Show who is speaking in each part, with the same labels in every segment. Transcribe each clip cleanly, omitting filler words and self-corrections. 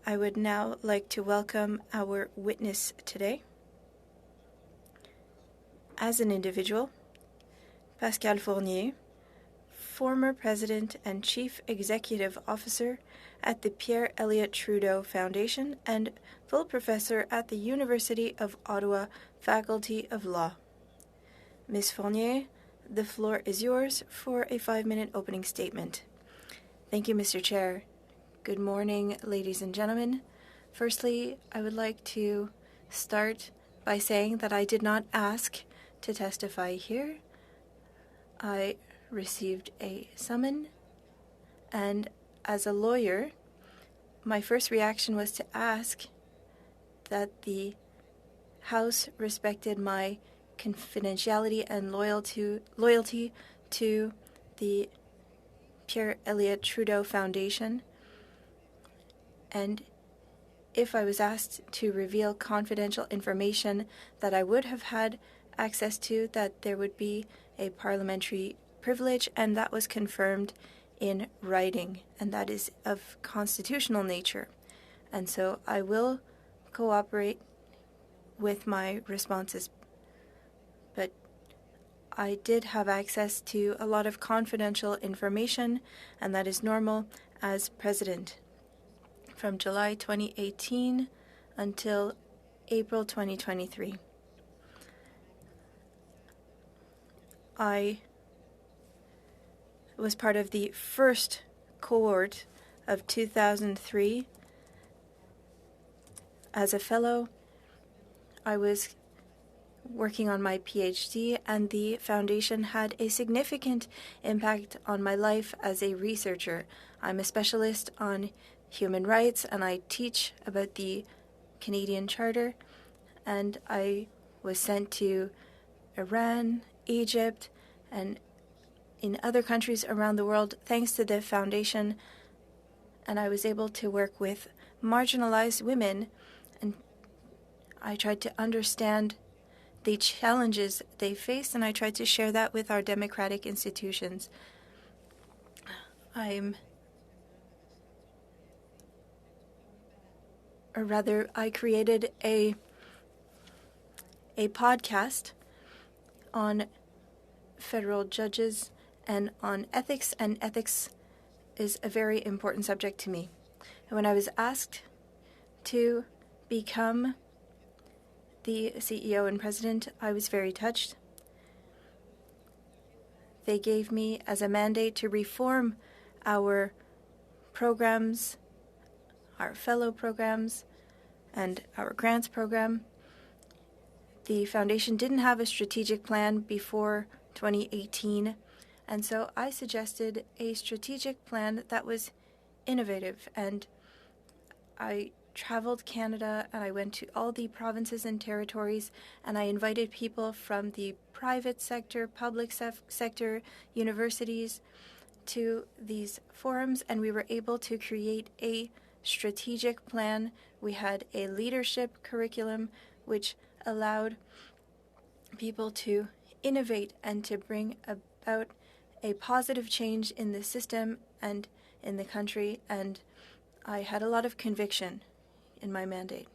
Speaker 1: I would now like to welcome our witness today. As an individual, Pascal Fournier, former President and Chief Executive Officer at the Pierre Elliott Trudeau Foundation and full professor at the University of Ottawa Faculty of Law. Ms. Fournier, the floor is yours for a 5-minute opening statement. Thank you, Mr. Chair. Good morning, ladies and gentlemen. Firstly, I would like to start by saying that I did not ask to testify here. I received a summons, and as a lawyer, my first reaction was to ask that the House respected my confidentiality and loyalty to the Pierre Elliott Trudeau Foundation. And if I was asked to reveal confidential information that I would have had access to, that there would be a parliamentary privilege, and that was confirmed in writing, and that is of constitutional nature. And so I will cooperate with my responses. But I did have access to a lot of confidential information, and that is normal as president. From July 2018 until April 2023. I was part of the first cohort of 2003. As a fellow, I was working on my PhD, and the foundation had a significant impact on my life as a researcher. I'm a specialist on human rights, and I teach about the Canadian Charter, and I was sent to Iran, Egypt, and in other countries around the world thanks to the foundation, and I was able to work with marginalized women, and I tried to understand the challenges they face, and I tried to share that with our democratic institutions. I created a podcast on federal judges and on ethics, and ethics is a very important subject to me. And when I was asked to become the CEO and president, I was very touched. They gave me as a mandate to reform our programs, our fellow programs, and our grants program. The foundation didn't have a strategic plan before 2018, and so I suggested a strategic plan that was innovative, and I traveled Canada, and I went to all the provinces and territories, and I invited people from the private sector, public sector, universities to these forums, and we were able to create a strategic plan. We had a leadership curriculum which allowed people to innovate and to bring about a positive change in the system and in the country, and I had a lot of conviction in my mandate.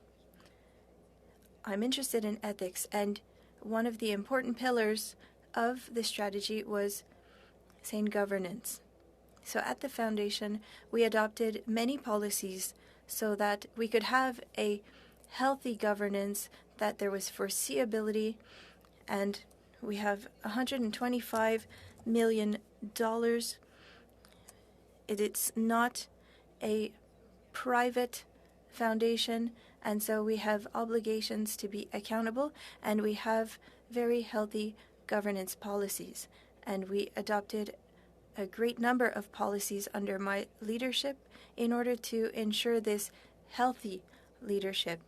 Speaker 1: I'm interested in ethics, and one of the important pillars of the strategy was sane governance. So at the foundation, we adopted many policies so that we could have a healthy governance, that there was foreseeability, and we have $125 million. It's not a private foundation, and so we have obligations to be accountable, and we have very healthy governance policies. And we adopted a great number of policies under my leadership in order to ensure this healthy leadership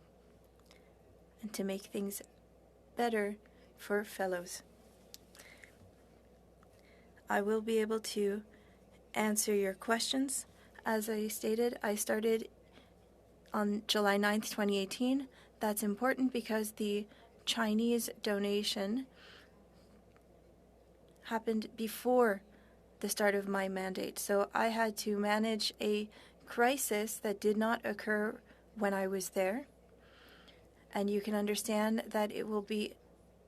Speaker 1: and to make things better for fellows. I will be able to answer your questions. As I stated, I started on July 9th, 2018. That's important because the Chinese donation happened before the start of my mandate. So I had to manage a crisis that did not occur when I was there. And you can understand that it will be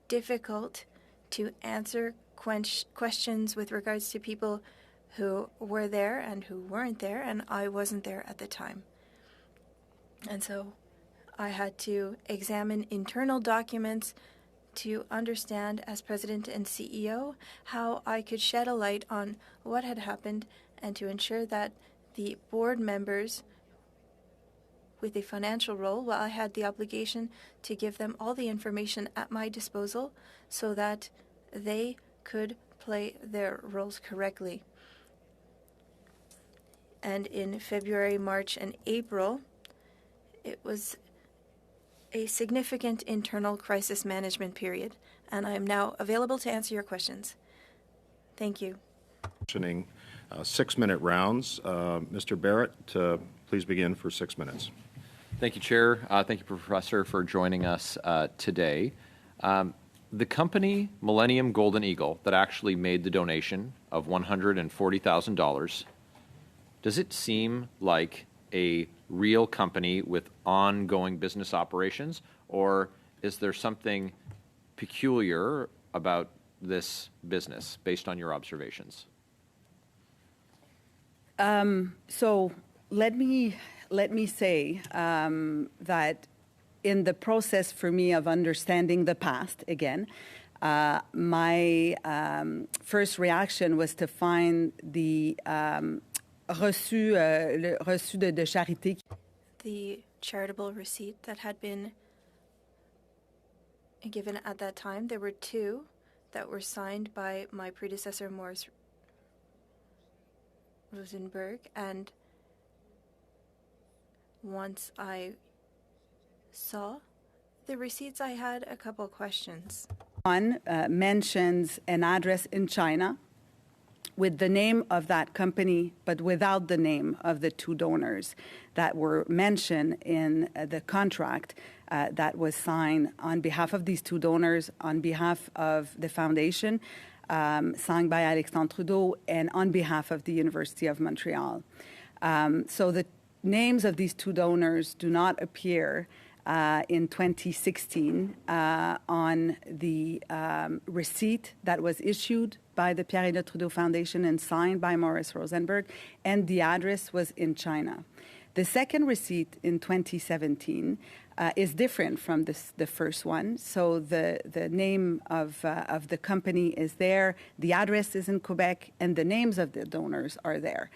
Speaker 1: difficult to answer questions with regards to people who were there and who weren't there, and I wasn't there at the time. And so I had to examine internal documents to understand, as President and CEO, how I could shed a light on what had happened and to ensure that the board members with a financial role, well, I had the obligation to give them all the information at my disposal so that they could play their roles correctly. And in February, March, and April, it was a significant internal crisis management period, and I am now available to answer your questions. Thank you.
Speaker 2: 6-minute rounds. Mr. Barrett, please begin for 6 minutes.
Speaker 3: Thank you, Chair. Thank you, Professor, for joining us today. The company Millennium Golden Eagle that actually made the donation of $140,000, does it seem like a real company with ongoing business operations, or is there something peculiar about this business based on your observations?
Speaker 4: So let me say that in the process for me of understanding the past, again, my first reaction was to find the reçu de charité.
Speaker 1: The charitable receipt that had been given at that time. There were two that were signed by my predecessor, Maurice Rosenberg, and once I saw the receipts, I had a couple questions.
Speaker 4: One mentions an address in China with the name of that company, but without the name of the two donors that were mentioned in the contract that was signed on behalf of these two donors, on behalf of the foundation, signed by Ex-Trudeau, and on behalf of the University of Montreal. So the names of these two donors do not appear in 2016 on the receipt that was issued by the Ex-Trudeau Foundation and signed by Maurice Rosenberg, and the address was in China. The second receipt in 2017 is different from the first one. So the name of the company is there, the address is in Quebec, and the names of the donors are there.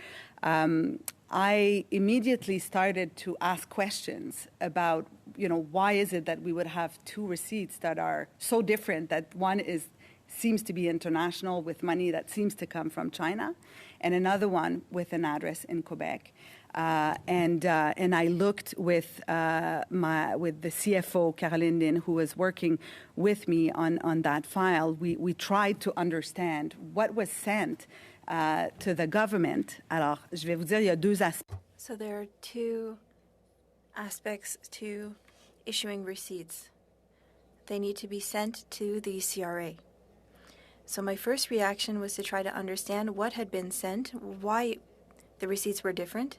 Speaker 4: I immediately started to ask questions about, why is it that we would have two receipts that are so different, that one seems to be international with money that seems to come from China, and another one with an address in Quebec. And I looked with the CFO, Caroline Lin, who was working with me on that file. We tried to understand what was sent to the government. Alors, je vais vous dire, il y a deux aspects.
Speaker 1: So there are two aspects to issuing receipts. They need to be sent to the CRA. So my first reaction was to try to understand what had been sent, why the receipts were different.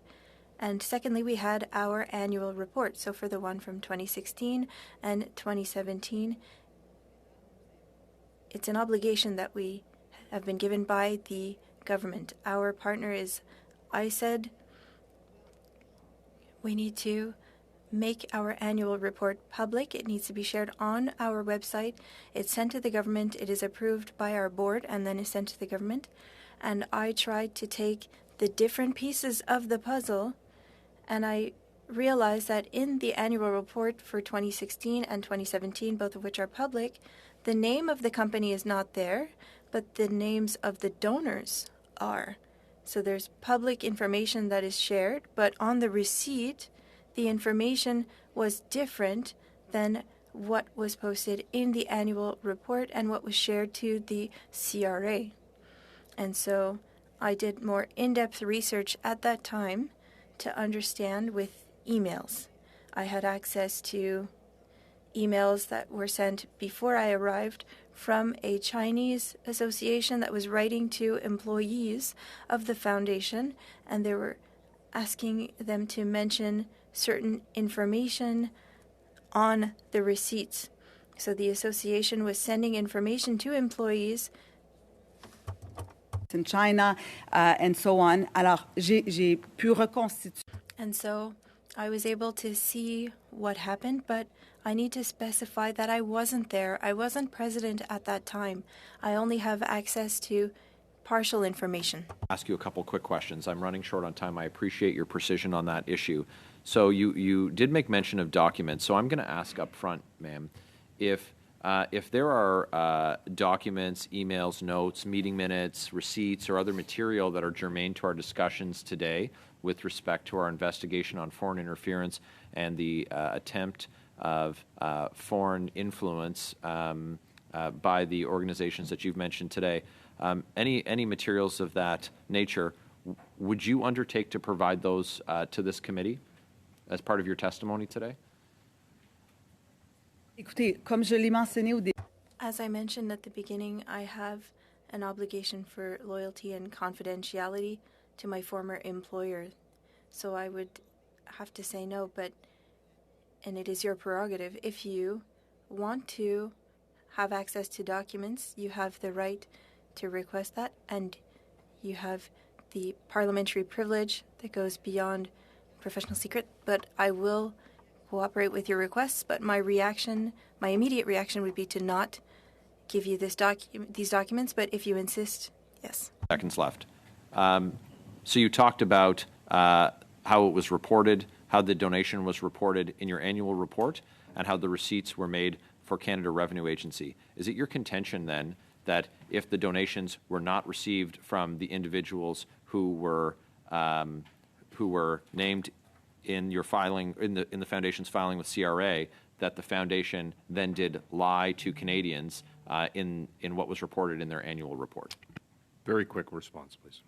Speaker 1: And secondly, we had our annual report. So for the one from 2016 and 2017, it's an obligation that we have been given by the government. Our partner is ISED. We need to make our annual report public. It needs to be shared on our website. It's sent to the government. It is approved by our board and then is sent to the government. And I tried to take the different pieces of the puzzle, and I realized that in the annual report for 2016 and 2017, both of which are public, the name of the company is not there, but the names of the donors are. So there's public information that is shared, but on the receipt, the information was different than what was posted in the annual report and what was shared to the CRA. And so I did more in-depth research at that time to understand with emails. I had access to emails that were sent before I arrived from a Chinese association that was writing to employees of the foundation, and there were asking them to mention certain information on the receipts. So the association was sending information to employees
Speaker 4: in China, and so on. Alors, j'ai pu reconstituer.
Speaker 1: And so I was able to see what happened, but I need to specify that I wasn't there. I wasn't president at that time. I only have access to partial information.
Speaker 3: Ask you a couple quick questions. I'm running short on time. I appreciate your precision on that issue. So you did make mention of documents. So I'm going to ask up front, ma'am, if there are documents, emails, notes, meeting minutes, receipts, or other material that are germane to our discussions today with respect to our investigation on foreign interference and the attempt of foreign influence by the organizations that you've mentioned today, any materials of that nature, would you undertake to provide those to this committee as part of your testimony today?
Speaker 4: Écoutez, comme je l'ai mentionné au début,
Speaker 1: As I mentioned at the beginning, I have an obligation for loyalty and confidentiality to my former employer. So I would have to say no, and it is your prerogative. If you want to have access to documents, you have the right to request that, and you have the parliamentary privilege that goes beyond professional secret, but I will cooperate with your requests, but my immediate reaction would be to not give you these documents, but if you insist, yes.
Speaker 3: Seconds left. So you talked about how it was reported, how the donation was reported in your annual report, and how the receipts were made for Canada Revenue Agency. Is it your contention then that if the donations were not received from the individuals who were named in your filing, in the foundation's filing with CRA, that the foundation then did lie to Canadians in what was reported in their annual report?
Speaker 2: Very quick response, please.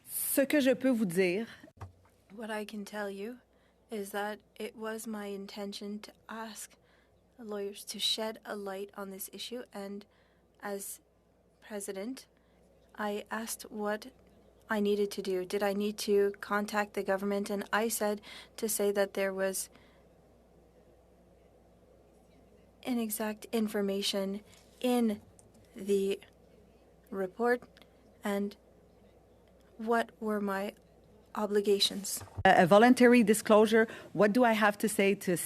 Speaker 4: ce que je peux vous dire,
Speaker 1: What I can tell you is that it was my intention to ask lawyers to shed a light on this issue, and as president, I asked what I needed to do. Did I need to contact the government? And I said to say that there was inexact information in the report, and what were my obligations.
Speaker 4: a voluntary disclosure, what do I have to say to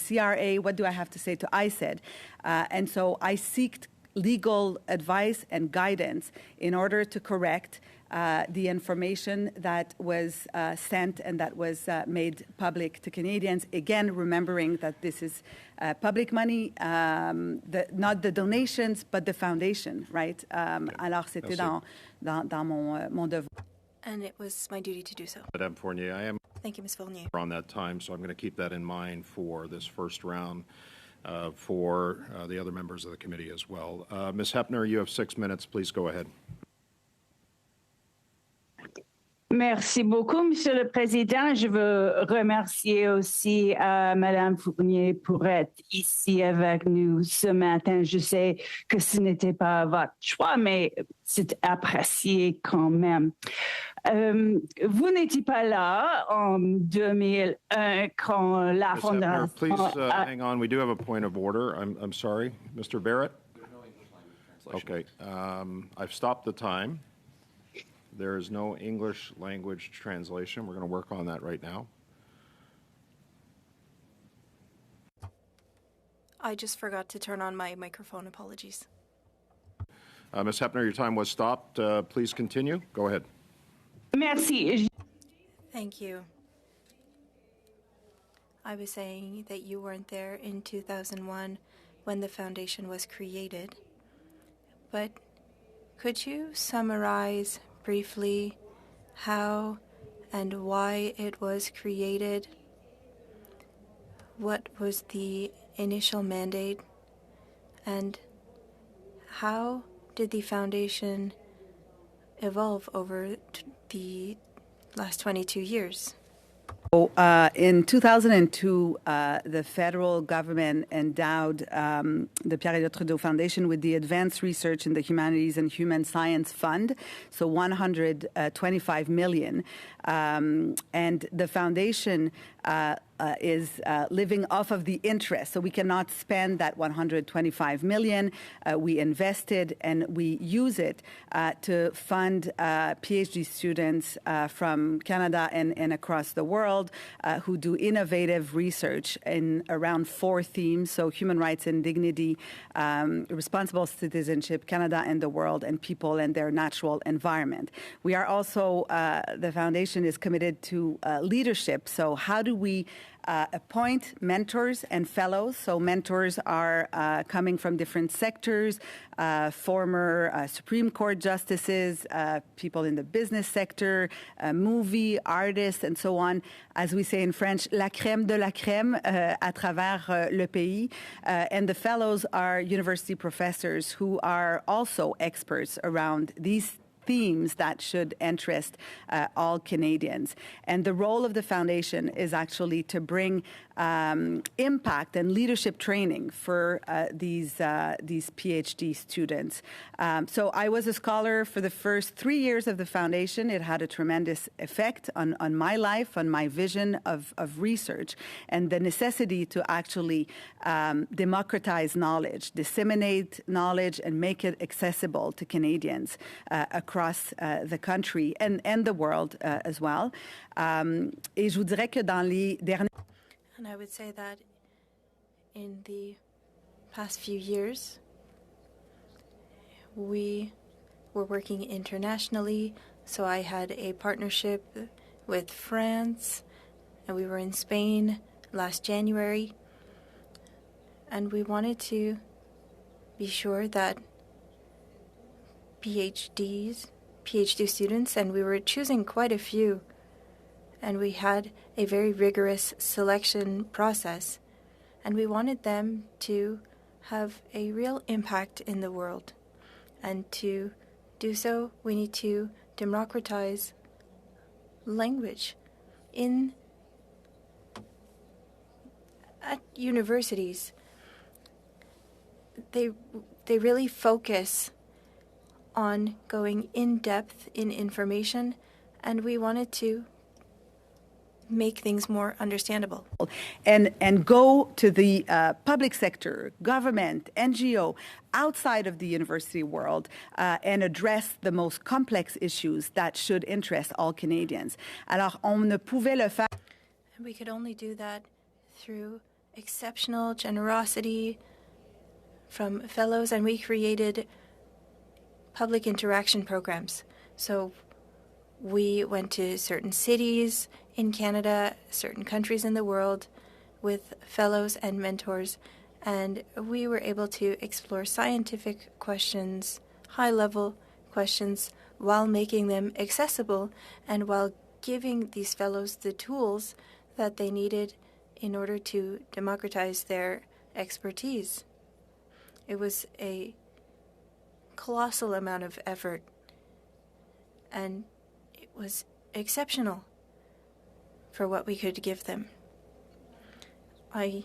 Speaker 4: CRA, what do I have to say to ISED? And so I seeked legal advice and guidance in order to correct the information that was sent and that was made public to Canadians. Again, remembering that this is public money, not the donations, but the foundation, right? Alors, c'était dans mon devoir.
Speaker 1: And it was my duty to do so.
Speaker 2: Madame Fournier, I am
Speaker 1: Thank you, Ms. Fournier.
Speaker 2: on that time, so I'm going to keep that in mind for this first round for the other members of the committee as well. Ms. Hepner, you have 6 minutes. Please go ahead.
Speaker 5: Merci beaucoup, Monsieur le Président. Je veux remercier aussi Madame Fournier pour être ici avec nous ce matin. Je sais que ce n'était pas votre choix, mais c'est apprécié quand même. Vous n'étiez pas là en 2001 quand la
Speaker 2: Ms.
Speaker 5: fondation...
Speaker 2: Hepner, please hang on. We do have a point of order. I'm sorry. Mr. Barrett?
Speaker 3: There's no English language translation.
Speaker 2: Okay. I've stopped the time. There is no English language translation. We're going to work on that right now.
Speaker 1: I just forgot to turn on my microphone. Apologies.
Speaker 2: Ms. Hepner, your time was stopped. Please continue. Go ahead.
Speaker 5: Merci.
Speaker 1: Thank you. I was saying that you weren't there in 2001 when the foundation was created, but could you summarize briefly how and why it was created? What was the initial mandate? And how did the foundation evolve over the last 22 years?
Speaker 4: In 2002, the federal government endowed the Ex-Trudeau Foundation with the Advanced Research in the Humanities and Human Science Fund, so $125 million. And the foundation is living off of the interest. So we cannot spend that $125 million. We invested and we use it to fund PhD students from Canada and across the world who do innovative research in around 4 themes. So human rights and dignity, responsible citizenship, Canada and the world, and people and their natural environment. We are also, the foundation is committed to leadership. So how do we appoint mentors and fellows? So mentors are coming from different sectors, former Supreme Court justices, people in the business sector, movie artists, and so on. As we say in French, la crème de la crème à travers le pays. And the fellows are university professors who are also experts around these themes that should interest all Canadians. And the role of the foundation is actually to bring impact and leadership training for these PhD students. So I was a scholar for the first 3 years of the foundation. It had a tremendous effect on my life, on my vision of research, and the necessity to actually democratize knowledge, disseminate knowledge, and make it accessible to Canadians across the country and the world as well. Et je vous dirais que dans les derniers...
Speaker 1: And I would say that in the past few years, we were working internationally. So I had a partnership with France, and we were in Spain last January. And we wanted to be sure that PhD students, and we were choosing quite a few, and we had a very rigorous selection process, and we wanted them to have a real impact in the world. And to do so, we need to democratize language at universities. They really focus on going in depth in information, and we wanted to make things more understandable.
Speaker 4: And go to the public sector, government, NGO, outside of the university world, and address the most complex issues that should interest all Canadians. Alors, on ne pouvait le faire.
Speaker 1: And we could only do that through exceptional generosity from fellows, and we created public interaction programs. So we went to certain cities in Canada, certain countries in the world with fellows and mentors, and we were able to explore scientific questions, high-level questions, while making them accessible and while giving these fellows the tools that they needed in order to democratize their expertise. It was a colossal amount of effort, and it was exceptional for what we could give them. I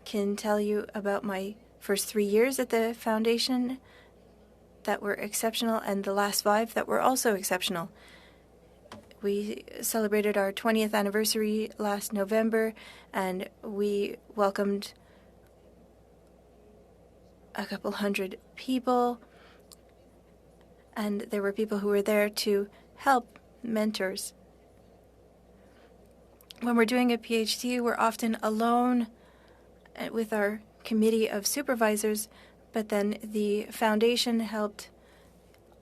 Speaker 1: can tell you about my first 3 years at the foundation that were exceptional, and the last 5 that were also exceptional. We celebrated our 20th anniversary last November, and we welcomed a couple hundred people, and there were people who were there to help mentors. When we're doing a PhD, we're often alone with our committee of supervisors, but then the foundation helped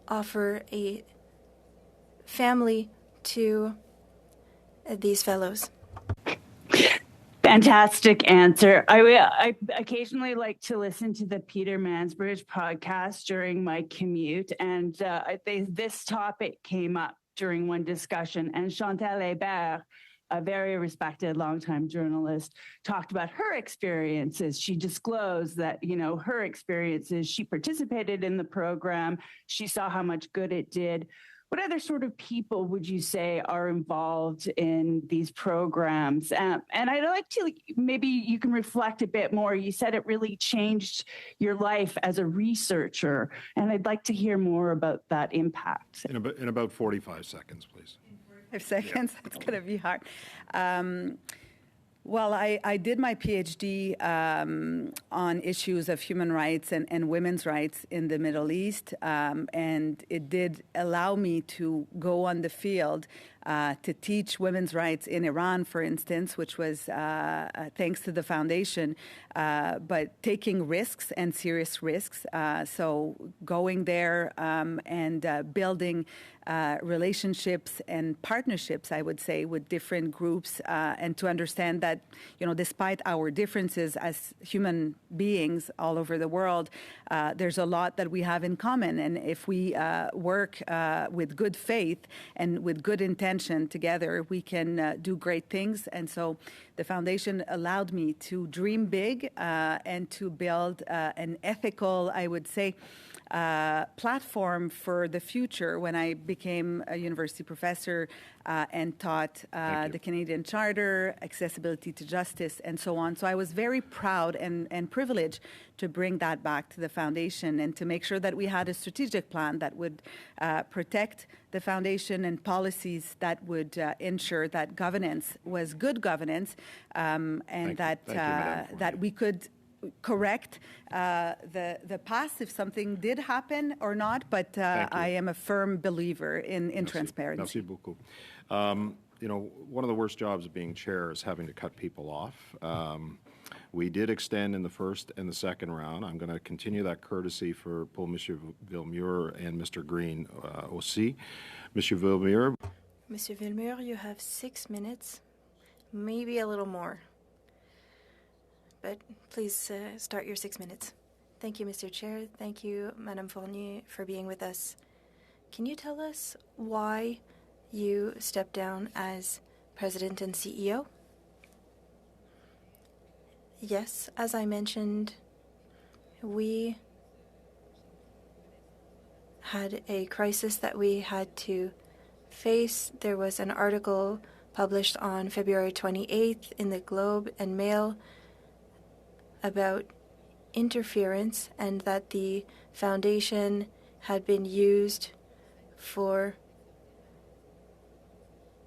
Speaker 1: offer a family to these fellows.
Speaker 5: Fantastic answer. I occasionally like to listen to the Peter Mansbridge podcast during my commute, and this topic came up during one discussion, and Chantal Hébert, a very respected longtime journalist, talked about her experiences. She disclosed that, her experiences, she participated in the program. She saw how much good it did. What other sort of people would you say are involved in these programs? And I'd like to, maybe you can reflect a bit more. You said it really changed your life as a researcher, and I'd like to hear more about that impact.
Speaker 2: In about 45 seconds, please.
Speaker 4: 5 seconds, it's going to be hard. Well, I did my PhD on issues of human rights and women's rights in the Middle East, and it did allow me to go on the field to teach women's rights in Iran, for instance, which was thanks to the foundation, but taking risks and serious risks. So going there and building relationships and partnerships, I would say, with different groups, and to understand that, despite our differences as human beings all over the world, there's a lot that we have in common. And if we work with good faith and with good intention together, we can do great things. And so the foundation allowed me to dream big and to build an ethical, I would say, platform for the future when I became a university professor and taught the Canadian Charter, accessibility to justice, and so on. So I was very proud and privileged to bring that back to the foundation and to make sure that we had a strategic plan that would protect the foundation and policies that would ensure that governance was good governance, and that we could correct the past if something did happen or not, but I am a firm believer in transparency.
Speaker 2: Merci beaucoup. One of the worst jobs of being chair is having to cut people off. We did extend in the first and the second round. I'm going to continue that courtesy for Monsieur Villemure and Mr. Green aussi. Monsieur Villemure.
Speaker 1: Monsieur Villemure, you have 6 minutes, maybe a little more. But please start your 6 minutes. Thank you, Mr. Chair. Thank you, Madame Fournier, for being with us. Can you tell us why you stepped down as President and CEO? Yes, as I mentioned, we had a crisis that we had to face. There was an article published on February 28th in the Globe and Mail about interference and that the foundation had been used for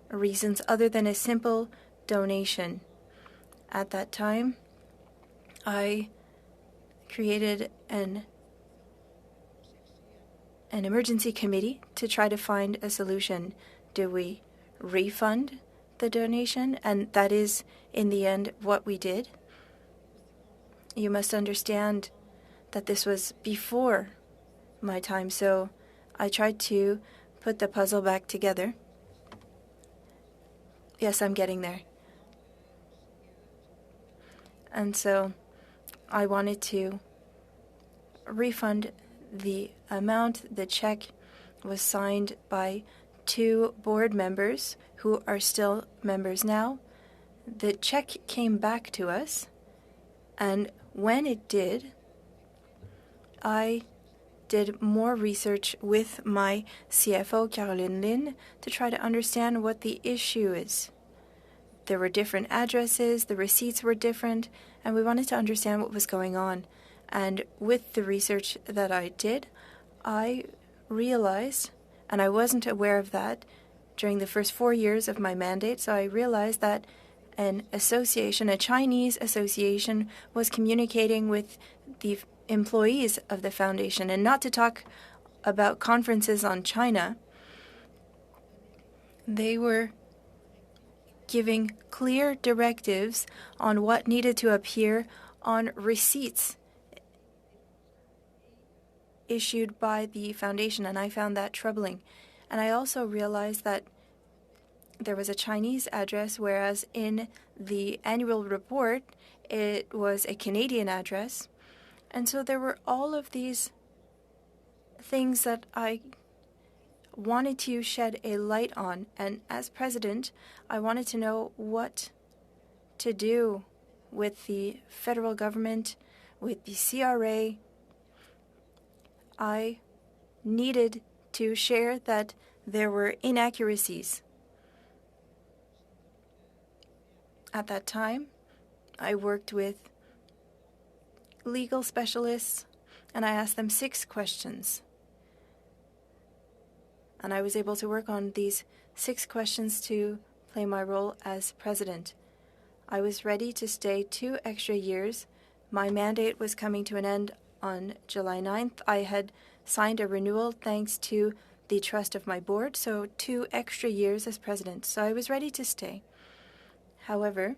Speaker 1: reasons other than a simple donation. At that time, I created an emergency committee to try to find a solution. Do we refund the donation? And that is, in the end, what we did. You must understand that this was before my time, so I tried to put the puzzle back together. Yes, I'm getting there. And so I wanted to refund the amount. The check was signed by 2 board members who are still members now. The check came back to us, and when it did, I did more research with my CFO, Caroline Lin, to try to understand what the issue is. There were different addresses, the receipts were different, and we wanted to understand what was going on. And with the research that I did, I realized, and I wasn't aware of that during the first 4 years of my mandate, so I realized that an association, a Chinese association, was communicating with the employees of the foundation. And not to talk about conferences on China, they were giving clear directives on what needed to appear on receipts issued by the foundation, and I found that troubling. And I also realized that there was a Chinese address, whereas in the annual report, it was a Canadian address. And so there were all of these things that I wanted to shed a light on. And as president, I wanted to know what to do with the federal government, with the CRA. I needed to share that there were inaccuracies. At that time, I worked with legal specialists, and I asked them 6 questions. And I was able to work on these 6 questions to play my role as president. I was ready to stay 2 extra years. My mandate was coming to an end on July 9th. I had signed a renewal thanks to the trust of my board, so 2 extra years as president. So I was ready to stay. However,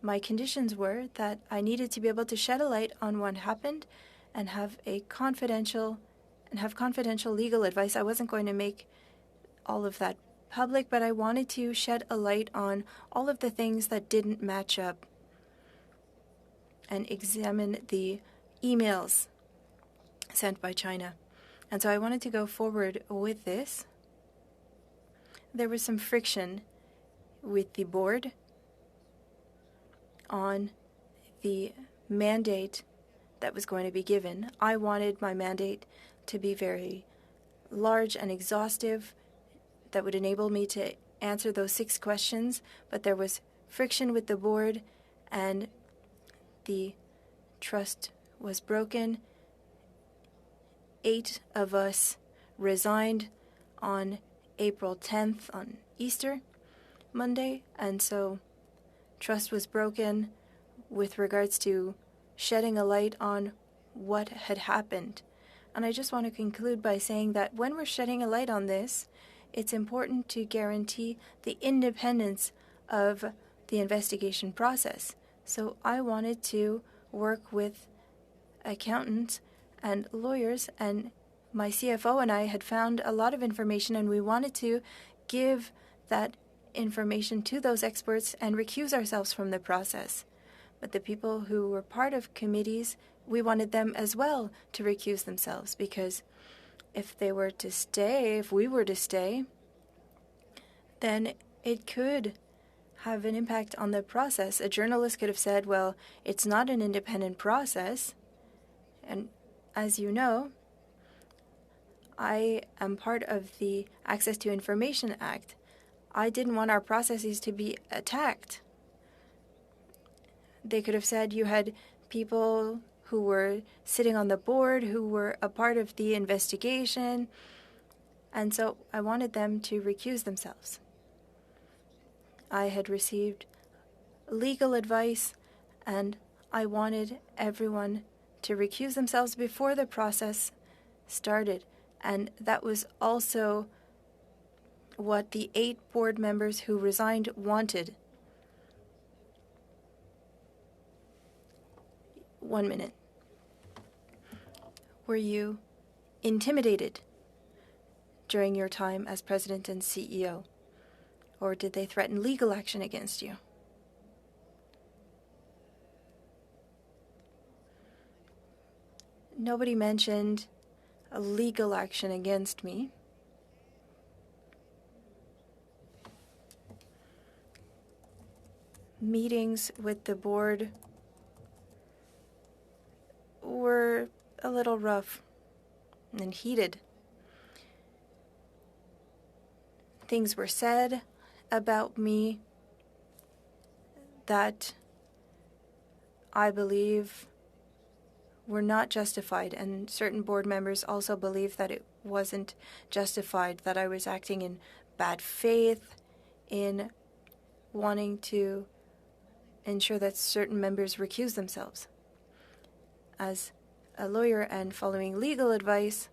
Speaker 1: my conditions were that I needed to be able to shed a light on what happened and have confidential legal advice. I wasn't going to make all of that public, but I wanted to shed a light on all of the things that didn't match up and examine the emails sent by China. And so I wanted to go forward with this. There was some friction with the board on the mandate that was going to be given. I wanted my mandate to be very large and exhaustive that would enable me to answer those 6 questions, but there was friction with the board and the trust was broken. 8 of us resigned on April 10th on Easter Monday, and so trust was broken with regards to shedding a light on what had happened. And I just want to conclude by saying that when we're shedding a light on this, it's important to guarantee the independence of the investigation process. So I wanted to work with accountants and lawyers, and my CFO and I had found a lot of information, and we wanted to give that information to those experts and recuse ourselves from the process. But the people who were part of committees, we wanted them as well to recuse themselves, because if we were to stay, then it could have an impact on the process. A journalist could have said, well, it's not an independent process. And as you know, I am part of the Access to Information Act. I didn't want our processes to be attacked. They could have said you had people who were sitting on the board who were a part of the investigation, and so I wanted them to recuse themselves. I had received legal advice, and I wanted everyone to recuse themselves before the process started, and that was also what the 8 board members who resigned wanted. 1 minute. Were you intimidated during your time as president and CEO? Or did they threaten legal action against you? Nobody mentioned a legal action against me. Meetings with the board were a little rough and heated. Things were said about me that I believe were not justified, and certain board members also believe that it wasn't justified, that I was acting in bad faith in wanting to ensure that certain members recuse themselves. As a lawyer and following legal advice,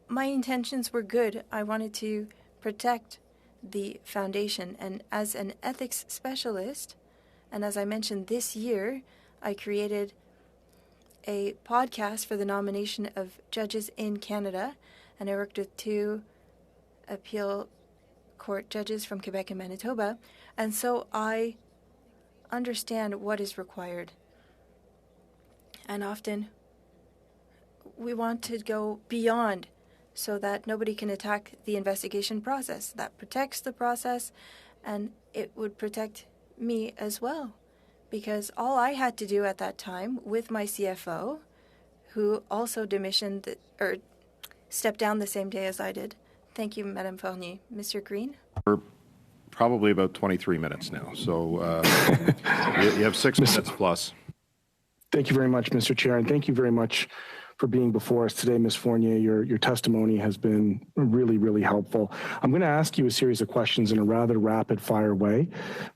Speaker 1: my intentions were good. I wanted to protect the foundation, and as an ethics specialist, and as I mentioned this year, I created a podcast for the nomination of judges in Canada, and I worked with 2 appeal court judges from Quebec and Manitoba, and so I understand what is required. And often we want to go beyond so that nobody can attack the investigation process. That protects the process, and it would protect me as well, because all I had to do at that time with my CFO, who also stepped down the same day as I did, Thank you, Madame Fournier. Mr. Green?
Speaker 2: We're probably about 23 minutes now, so you have 6 minutes plus.
Speaker 6: Thank you very much, Mr. Chair, and thank you very much for being before us today, Ms. Fournier. Your testimony has been really, really helpful. I'm going to ask you a series of questions in a rather rapid-fire way.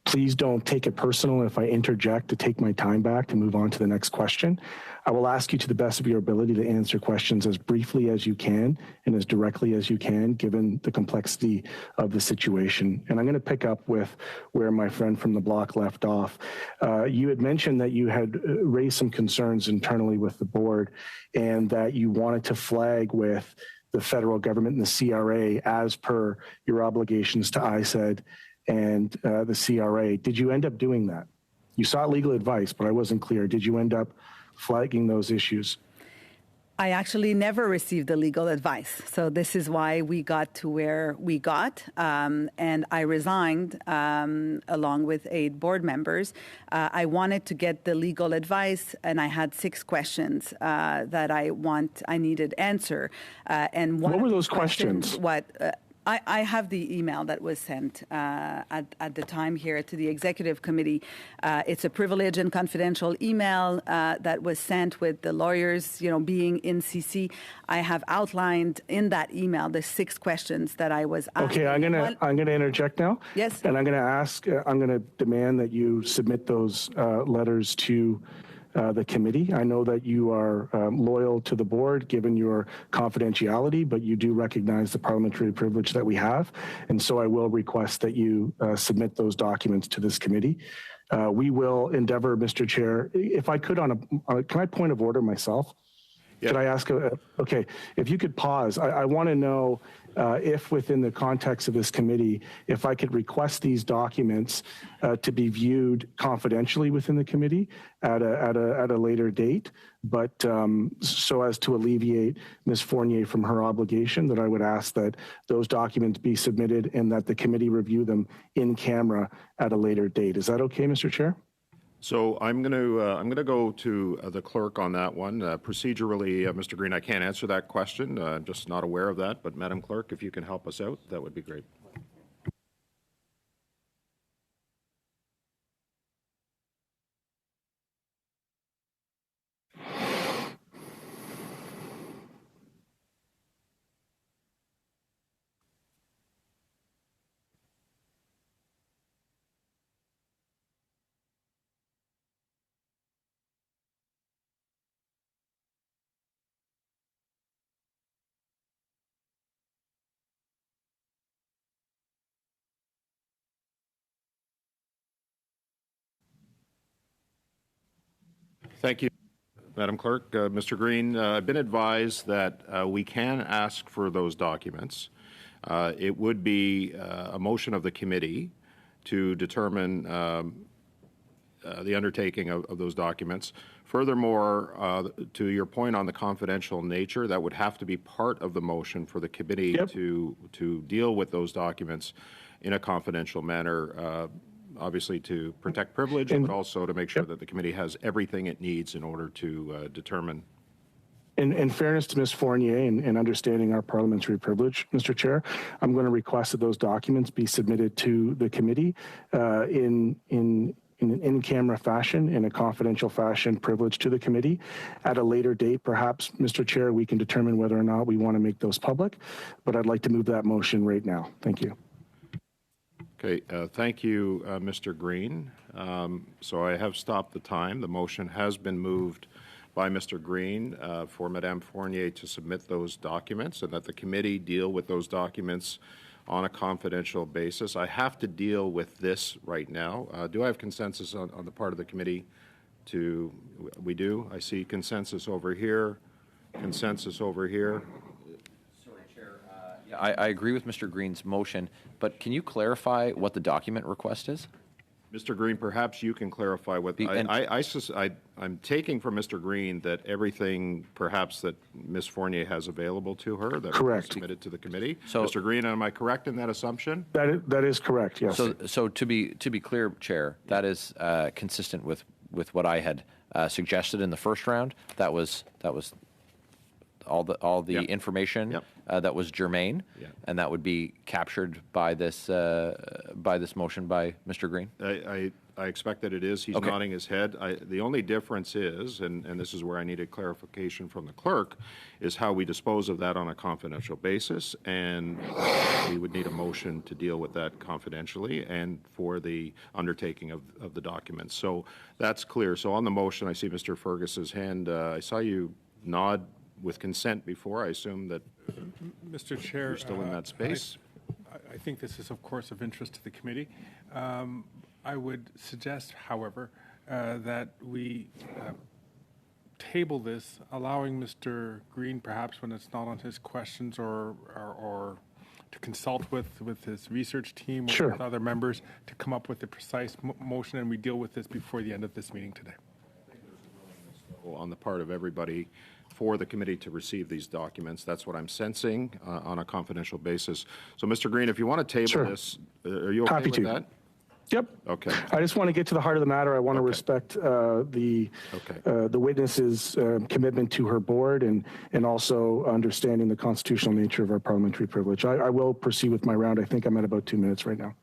Speaker 6: Please don't take it personal if I interject to take my time back to move on to the next question. I will ask you to the best of your ability to answer questions as briefly as you can and as directly as you can, given the complexity of the situation. And I'm going to pick up with where my friend from the block left off. You had mentioned that you had raised some concerns internally with the board and that you wanted to flag with the federal government and the CRA as per your obligations to ISED and the CRA. Did you end up doing that? You sought legal advice, but I wasn't clear. Did you end up flagging those issues?
Speaker 4: I actually never received the legal advice. So this is why we got to where we got. And I resigned along with 8 board members. I wanted to get the legal advice, and I had 6 questions that I needed answer. And
Speaker 6: what were those questions?
Speaker 4: I have the email that was sent at the time here to the executive committee. It's a privileged and confidential email that was sent with the lawyers, being in CC. I have outlined in that email the 6 questions that I was asked.
Speaker 6: Okay, I'm gonna interject now.
Speaker 4: Yes.
Speaker 6: And I'm gonna demand that you submit those letters to the committee. I know that you are loyal to the board given your confidentiality, but you do recognize the parliamentary privilege that we have. And so I will request that you submit those documents to this committee. We will endeavor, Mr. Chair, if I could can I point of order myself? Yeah. Could I ask, okay, if you could pause. I want to know if within the context of this committee, if I could request these documents to be viewed confidentially within the committee at a later date, but so as to alleviate Ms. Fournier from her obligation, that I would ask that those documents be submitted and that the committee review them in camera at a later date. Is that okay, Mr. Chair?
Speaker 2: So I'm going to go to the clerk on that one. Procedurally, Mr. Green, I can't answer that question. I'm just not aware of that. But Madam Clerk, if you can help us out, that would be great. Thank you, Madam Clerk. Mr. Green, I've been advised that we can ask for those documents. It would be a motion of the committee to determine the undertaking of those documents. Furthermore, to your point on the confidential nature, that would have to be part of the motion for the committee to deal with those documents in a confidential manner. Obviously to protect privilege, but also to make sure that the committee has everything it needs in order to determine.
Speaker 6: In fairness to Ms. Fournier and understanding our parliamentary privilege, Mr. Chair, I'm going to request that those documents be submitted to the committee in an in-camera fashion, in a confidential fashion, privileged to the committee. At a later date, perhaps, Mr. Chair, we can determine whether or not we want to make those public, but I'd like to move that motion right now. Thank you.
Speaker 2: Okay, thank you, Mr. Green. So I have stopped the time. The motion has been moved by Mr. Green for Madame Fournier to submit those documents and that the committee deal with those documents on a confidential basis. I have to deal with this right now. Do I have consensus on the part of the committee to, we do? I see consensus over here, consensus over here.
Speaker 3: I agree with Mr. Green's motion, but can you clarify what the document request is?
Speaker 2: Mr. Green, perhaps you can clarify what I'm taking from Mr. Green that everything perhaps that Ms. Fournier has available to her that was submitted to the committee. So, Mr. Green, am I correct in that assumption?
Speaker 6: That is correct. Yes.
Speaker 3: So to be clear, Chair, that is consistent with what I had suggested in the first round. That was the information
Speaker 2: Yep.
Speaker 3: That was germane, and that would be captured by this motion by Mr. Green?
Speaker 2: I expect that it is. He's nodding his head. The only difference is, and this is where I needed clarification from the clerk, is how we dispose of that on a confidential basis, and we would need a motion to deal with that confidentially and for the undertaking of the documents. So that's clear. So on the motion, I see Mr. Fergus's hand. I saw you nod with consent before. I assume that
Speaker 7: Mr. Chair,
Speaker 2: you're still in that space.
Speaker 7: I think this is, of course, of interest to the committee. I would suggest, however, that we table this, allowing Mr. Green, perhaps when it's not on his questions, or to consult with his research team or with other members to come up with a precise motion, and we deal with this before the end of this meeting today.
Speaker 2: On the part of everybody for the committee to receive these documents. That's what I'm sensing on a confidential basis. So, Mr. Green, if you want to table this, are you okay with that?
Speaker 6: Yep.
Speaker 2: Okay.
Speaker 6: I just want to get to the heart of the matter. I want to respect the witness's commitment to her board and also understanding the constitutional nature of our parliamentary privilege. I will proceed with my round. I think I'm at about 2 minutes right now.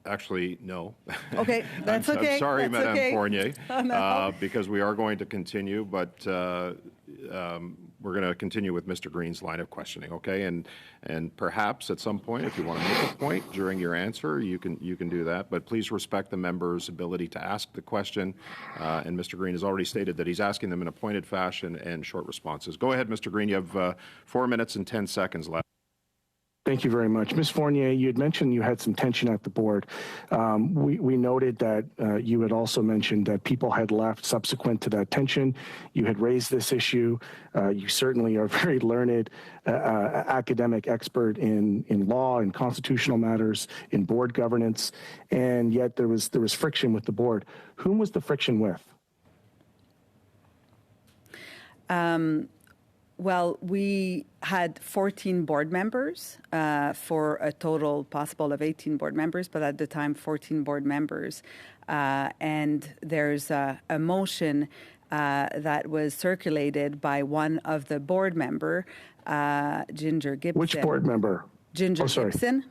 Speaker 2: Actually, no.
Speaker 4: Okay, that's okay.
Speaker 2: I'm sorry,
Speaker 4: that's
Speaker 2: Madame
Speaker 4: okay.
Speaker 2: Fournier,
Speaker 4: No.
Speaker 2: because we are going to continue, but we're going to continue with Mr. Green's line of questioning, okay? And perhaps at some point, if you want to make a point during your answer, you can do that. But please respect the member's ability to ask the question. And Mr. Green has already stated that he's asking them in a pointed fashion and short responses. Go ahead, Mr. Green. You have 4 minutes and 10 seconds left.
Speaker 6: Thank you very much. Ms. Fournier, you had mentioned you had some tension at the board. We noted that you had also mentioned that people had left subsequent to that tension. You had raised this issue. You certainly are a very learned academic expert in law and constitutional matters, in board governance, and yet there was friction with the board. Whom was the friction with?
Speaker 4: Well, we had 14 board members for a total possible of 18 board members, but at the time, 14 board members. And there's a motion that was circulated by one of the board member, Ginger Gibson.
Speaker 6: Which board member?
Speaker 4: Ginger Gibson,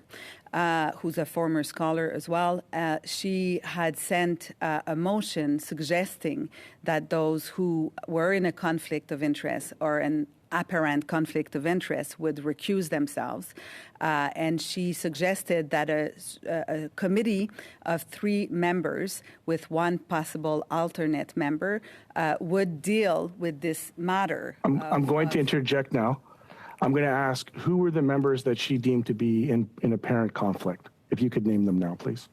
Speaker 4: who's a former scholar as well. She had sent a motion suggesting that those who were in a conflict of interest or an apparent conflict of interest would recuse themselves. And she suggested that a committee of 3 members with one possible alternate member would deal with this matter.
Speaker 6: I'm going to interject now. I'm going to ask, who were the members that she deemed to be in apparent conflict? If you could name them now, please.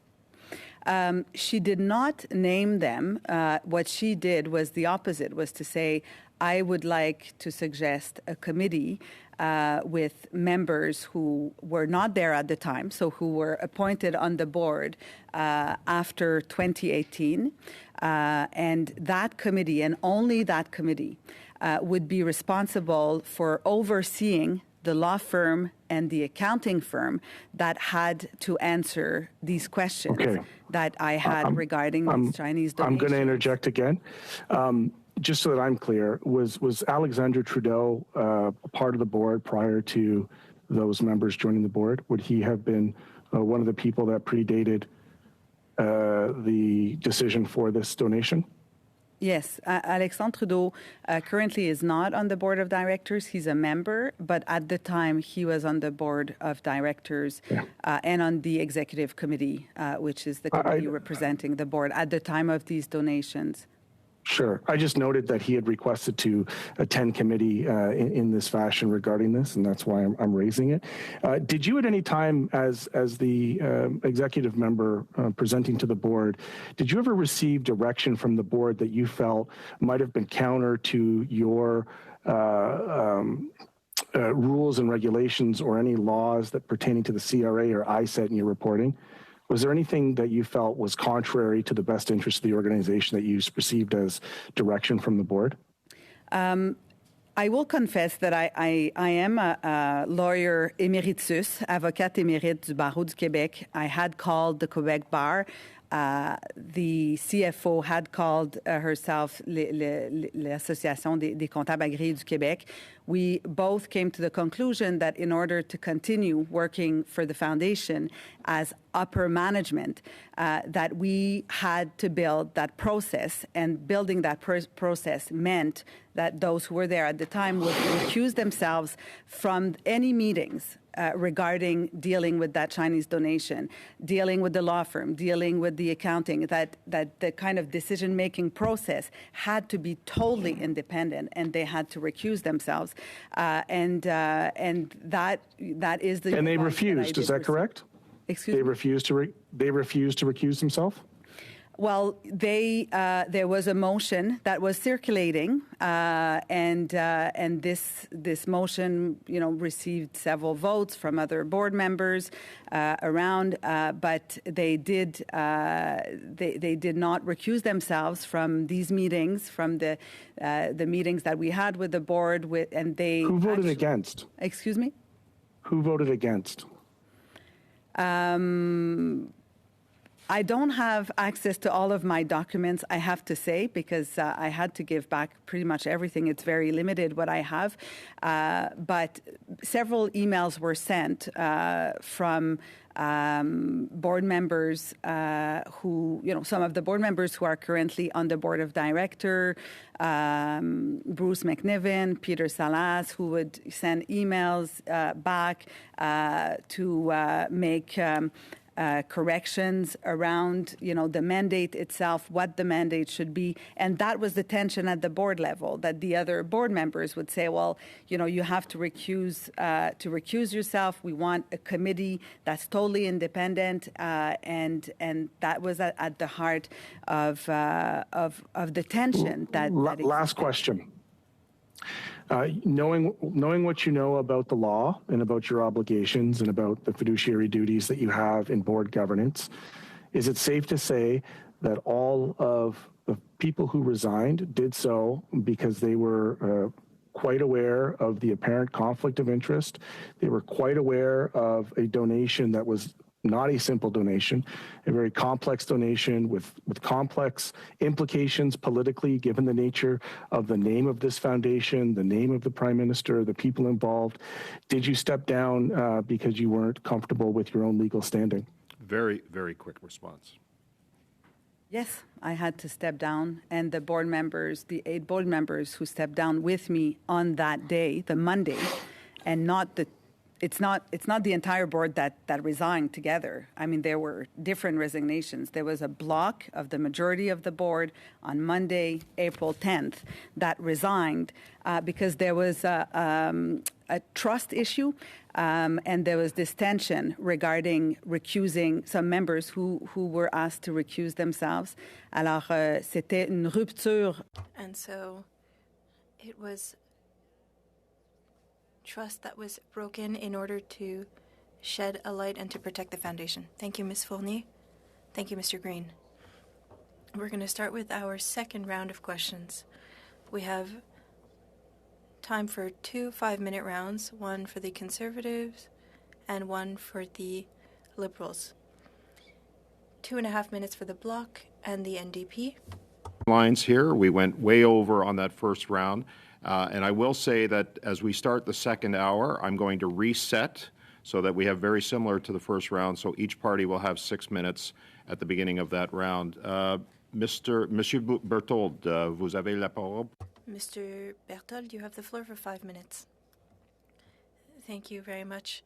Speaker 4: She did not name them. What she did was the opposite, was to say, I would like to suggest a committee with members who were not there at the time, so who were appointed on the board after 2018. And that committee, and only that committee, would be responsible for overseeing the law firm and the accounting firm that had to answer these questions that I had regarding these Chinese donations.
Speaker 6: I'm going to interject again. Just so that I'm clear, was Alexander Trudeau a part of the board prior to those members joining the board? Would he have been one of the people that predated the decision for this donation?
Speaker 4: Yes, Alexandre Trudeau currently is not on the board of directors. He's a member, but at the time he was on the board of directors and on the executive committee, which is the committee representing the board at the time of these donations.
Speaker 6: Sure. I just noted that he had requested to attend committee in this fashion regarding this, and that's why I'm raising it. Did you at any time, as the executive member presenting to the board, did you ever receive direction from the board that you felt might have been counter to your rules and regulations or any laws that pertaining to the CRA or ISET in your reporting? Was there anything that you felt was contrary to the best interest of the organization that you perceived as direction from the board?
Speaker 4: I will confess that I am a lawyer emeritus, avocate émérite du Barreau du Québec. I had called the Quebec Bar the CFO had called herself l'Association des comptables agréés du Québec. We both came to the conclusion that in order to continue working for the foundation as upper management, that we had to build that process, and building that process meant that those who were there at the time would recuse themselves from any meetings regarding dealing with that Chinese donation, dealing with the law firm, dealing with the accounting, that the kind of decision-making process had to be totally independent, and they had to recuse themselves. And that is the...
Speaker 6: And they refused, is that correct?
Speaker 4: Excuse me?
Speaker 6: They refused to recuse themselves?
Speaker 4: Well, there was a motion that was circulating, and this motion, received several votes from other board members around, but they did not recuse themselves from these meetings, from the meetings that we had with the board. And they
Speaker 6: Who voted against?
Speaker 4: Excuse me?
Speaker 6: Who voted against?
Speaker 4: I don't have access to all of my documents, I have to say, because I had to give back pretty much everything. It's very limited what I have. But several emails were sent from board members who, some of the board members who are currently on the board of director, Bruce McNiven, Peter Salas, who would send emails back to make corrections around, the mandate itself, what the mandate should be. And that was the tension at the board level, that the other board members would say, well, you have to recuse yourself. We want a committee that's totally independent. And that was at the heart of the tension that
Speaker 6: last question. Knowing what you know about the law and about your obligations and about the fiduciary duties that you have in board governance, is it safe to say that all of the people who resigned did so because they were quite aware of the apparent conflict of interest? They were quite aware of a donation that was not a simple donation, a very complex donation with complex implications politically, given the nature of the name of this foundation, the name of the Prime Minister, the people involved. Did you step down because you weren't comfortable with your own legal standing?
Speaker 2: Very, very quick response.
Speaker 4: Yes, I had to step down, and the board members, the 8 board members who stepped down with me on that day, the Monday, and not the It's not the entire board that resigned together. I mean, there were different resignations. There was a block of the majority of the board on Monday, April 10th, that resigned because there was a trust issue, and there was this tension regarding recusing some members who were asked to recuse themselves. Alors, c'était une rupture.
Speaker 1: And so it was trust that was broken in order to shed a light and to protect the foundation. Thank you, Ms. Fournier. Thank you, Mr. Green. We're going to start with our second round of questions. We have time for 2 5-minute rounds, one for the Conservatives and one for the Liberals. 2.5 minutes for the Bloc and the NDP.
Speaker 2: Lines here, we went way over on that first round. And I will say that as we start the second hour, I'm going to reset so that we have very similar to the first round. So each party will have 6 minutes at the beginning of that round. Monsieur Berthold, vous avez la parole.
Speaker 1: Mr. Berthold, you have the floor for 5 minutes. Thank you very much,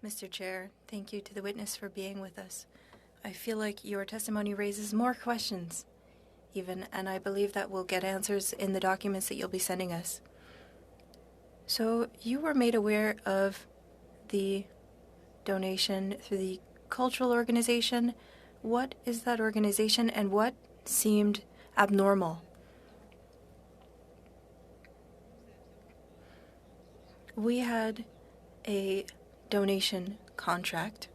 Speaker 1: Mr. Chair. Thank you to the witness for being with us. I feel like your testimony raises more questions even, and I believe that we'll get answers in the documents that you'll be sending us. So you were made aware of the donation through the cultural organization. What is that organization, and what seemed abnormal? We had a donation contract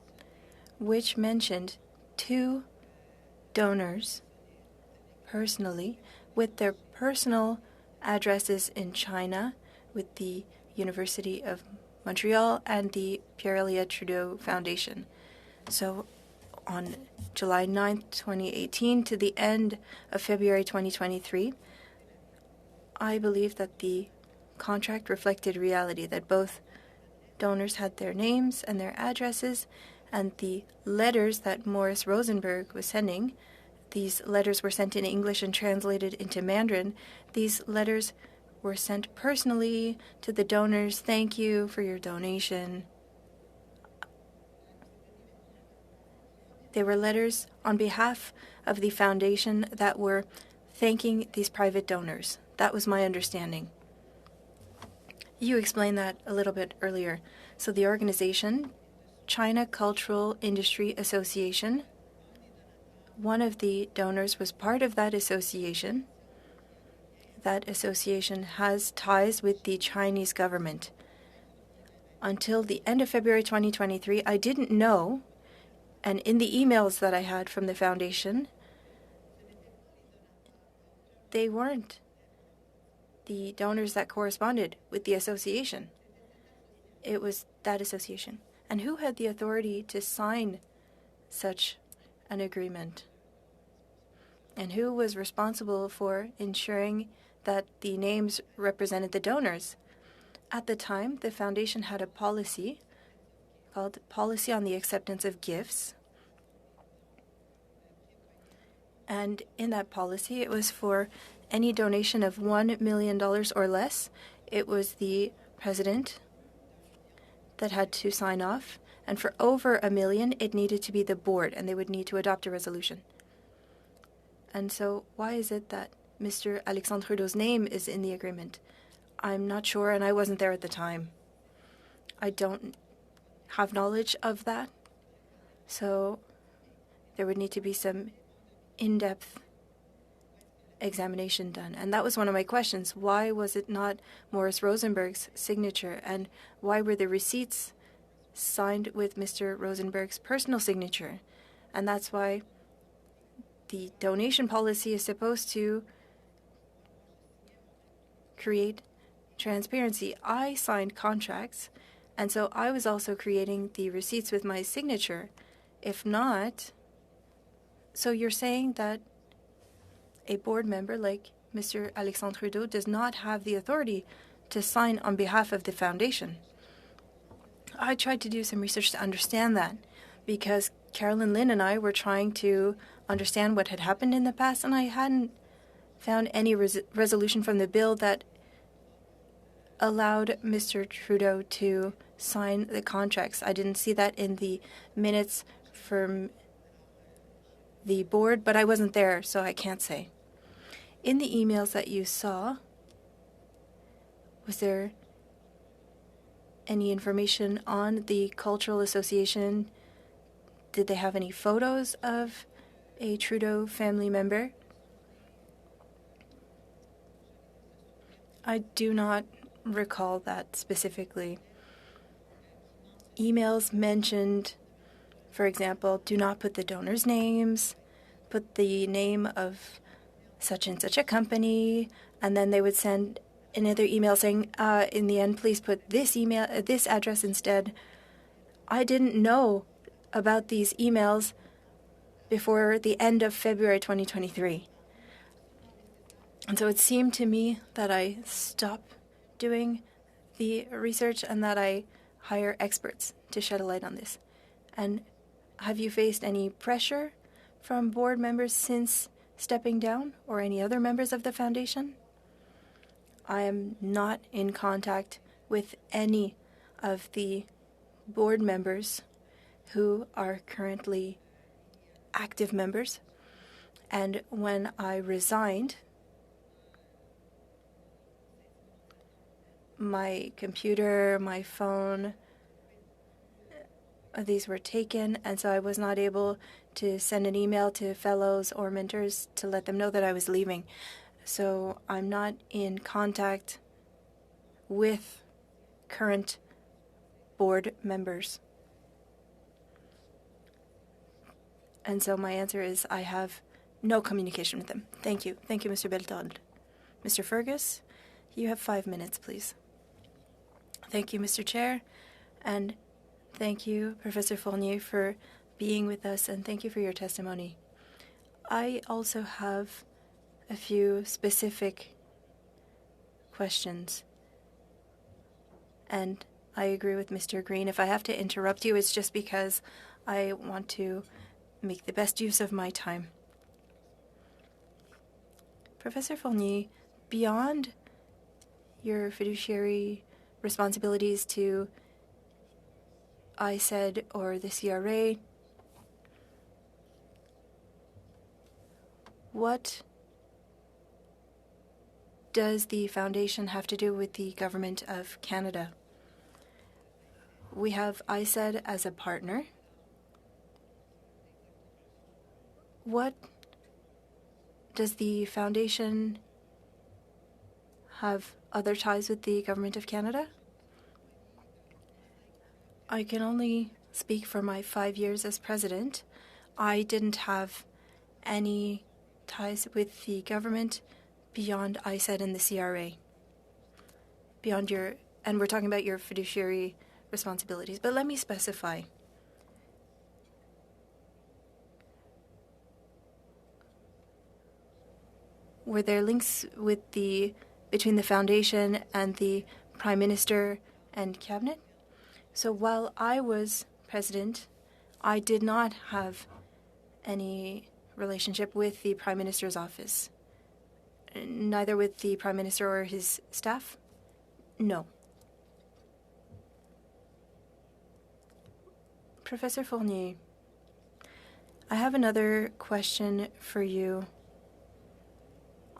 Speaker 1: which mentioned 2 donors personally with their personal addresses in China with the University of Montreal and the Ex-Trudeau Foundation. So on July 9th, 2018 to the end of February 2023, I believe that the contract reflected reality, that both donors had their names and their addresses, and the letters that Maurice Rosenberg was sending, these letters were sent in English and translated into Mandarin. These letters were sent personally to the donors. Thank you for your donation. They were letters on behalf of the foundation that were thanking these private donors. That was my understanding. You explained that a little bit earlier. So the organization, China Cultural Industry Association, one of the donors was part of that association. That association has ties with the Chinese government. Until the end of February 2023, I didn't know, and in the emails that I had from the foundation, they weren't the donors that corresponded with the association. It was that association. And who had the authority to sign such an agreement? And who was responsible for ensuring that the names represented the donors? At the time, the foundation had a policy called Policy on the Acceptance of Gifts. And in that policy, it was for any donation of $1 million or less. It was the president that had to sign off. And for over $1 million, it needed to be the board, and they would need to adopt a resolution. And so why is it that Mr. Alexandre Trudeau's name is in the agreement? I'm not sure, and I wasn't there at the time. I don't have knowledge of that. So there would need to be some in-depth examination done. And that was one of my questions. Why was it not Maurice Rosenberg's signature? And why were the receipts signed with Mr. Rosenberg's personal signature? And that's why the donation policy is supposed to create transparency. I signed contracts, and so I was also creating the receipts with my signature. If not, so you're saying that a board member like Mr. Alexandre Trudeau does not have the authority to sign on behalf of the foundation. I tried to do some research to understand that, because Carolyn Lynn and I were trying to understand what had happened in the past, and I hadn't found any resolution from the bill that allowed Mr. Trudeau to sign the contracts. I didn't see that in the minutes from the board, but I wasn't there, so I can't say. In the emails that you saw, was there any information on the Cultural Association? Did they have any photos of a Trudeau family member? I do not recall that specifically. Emails mentioned, for example, do not put the donors' names, put the name of such and such a company, and then they would send another email saying, in the end, please put this email, this address instead. I didn't know about these emails before the end of February 2023. And so it seemed to me that I stop doing the research and that I hire experts to shed a light on this. And have you faced any pressure from board members since stepping down, or any other members of the foundation? I am not in contact with any of the board members who are currently active members. And when I resigned, my computer, my phone, these were taken, and so I was not able to send an email to fellows or mentors to let them know that I was leaving. So I'm not in contact with current board members. And so my answer is I have no communication with them. Thank you. Thank you, Mr. Beltald. Mr. Fergus, you have 5 minutes, please. Thank you, Mr. Chair, and thank you, Professor Fournier, for being with us, and thank you for your testimony. I also have a few specific questions. And I agree with Mr. Green. If I have to interrupt you, it's just because I want to make the best use of my time. Professor Fournier, beyond your fiduciary responsibilities to ISED or the CRA, what does the foundation have to do with the Government of Canada? We have ISED as a partner. What does the foundation have other ties with the Government of Canada? I can only speak for my 5 years as president. I didn't have any ties with the government beyond ISED and the CRA. Beyond your, and we're talking about your fiduciary responsibilities. But let me specify. Were there links with between the foundation and the Prime Minister and Cabinet? So while I was president, I did not have any relationship with the Prime Minister's office. Neither with the Prime Minister or his staff? No. Professor Fournier, I have another question for you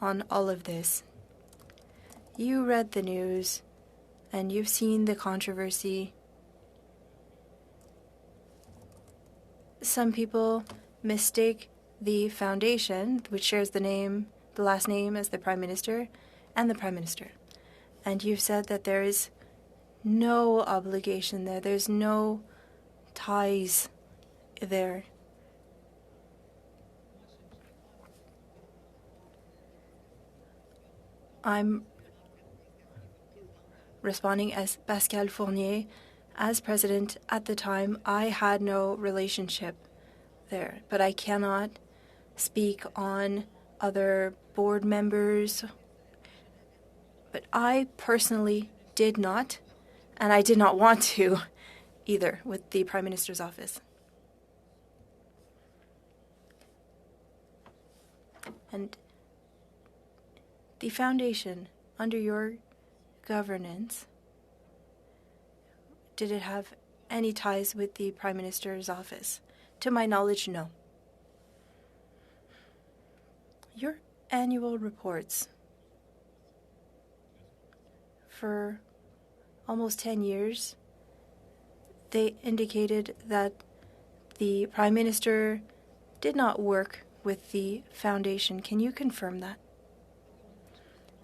Speaker 1: on all of this. You read the news and you've seen the controversy. Some people mistake the foundation, which shares the last name as the Prime Minister, and the Prime Minister. And you've said that there is no obligation there. There's no ties there. I'm responding as Pascal Fournier. As president at the time, I had no relationship there, but I cannot speak on other board members. But I personally did not, and I did not want to either with the Prime Minister's office. And the foundation, under your governance, did it have any ties with the Prime Minister's office? To my knowledge, no. Your annual reports for almost 10 years, they indicated that the Prime Minister did not work with the foundation. Can you confirm that?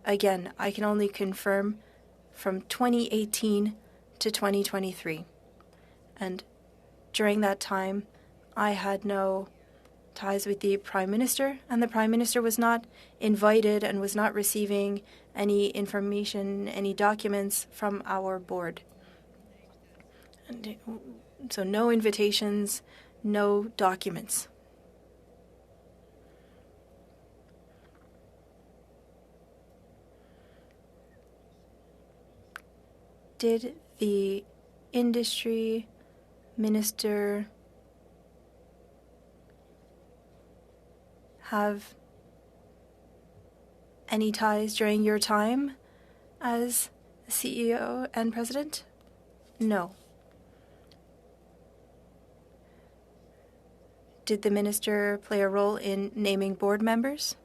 Speaker 1: Again, I can only confirm from 2018 to 2023. And during that time, I had no ties with the Prime Minister, and the Prime Minister was not invited and was not receiving any information, any documents from our board. And so no invitations, no documents. Did the industry minister have any ties during your time as CEO and president? No. Did the minister play a role in naming board members?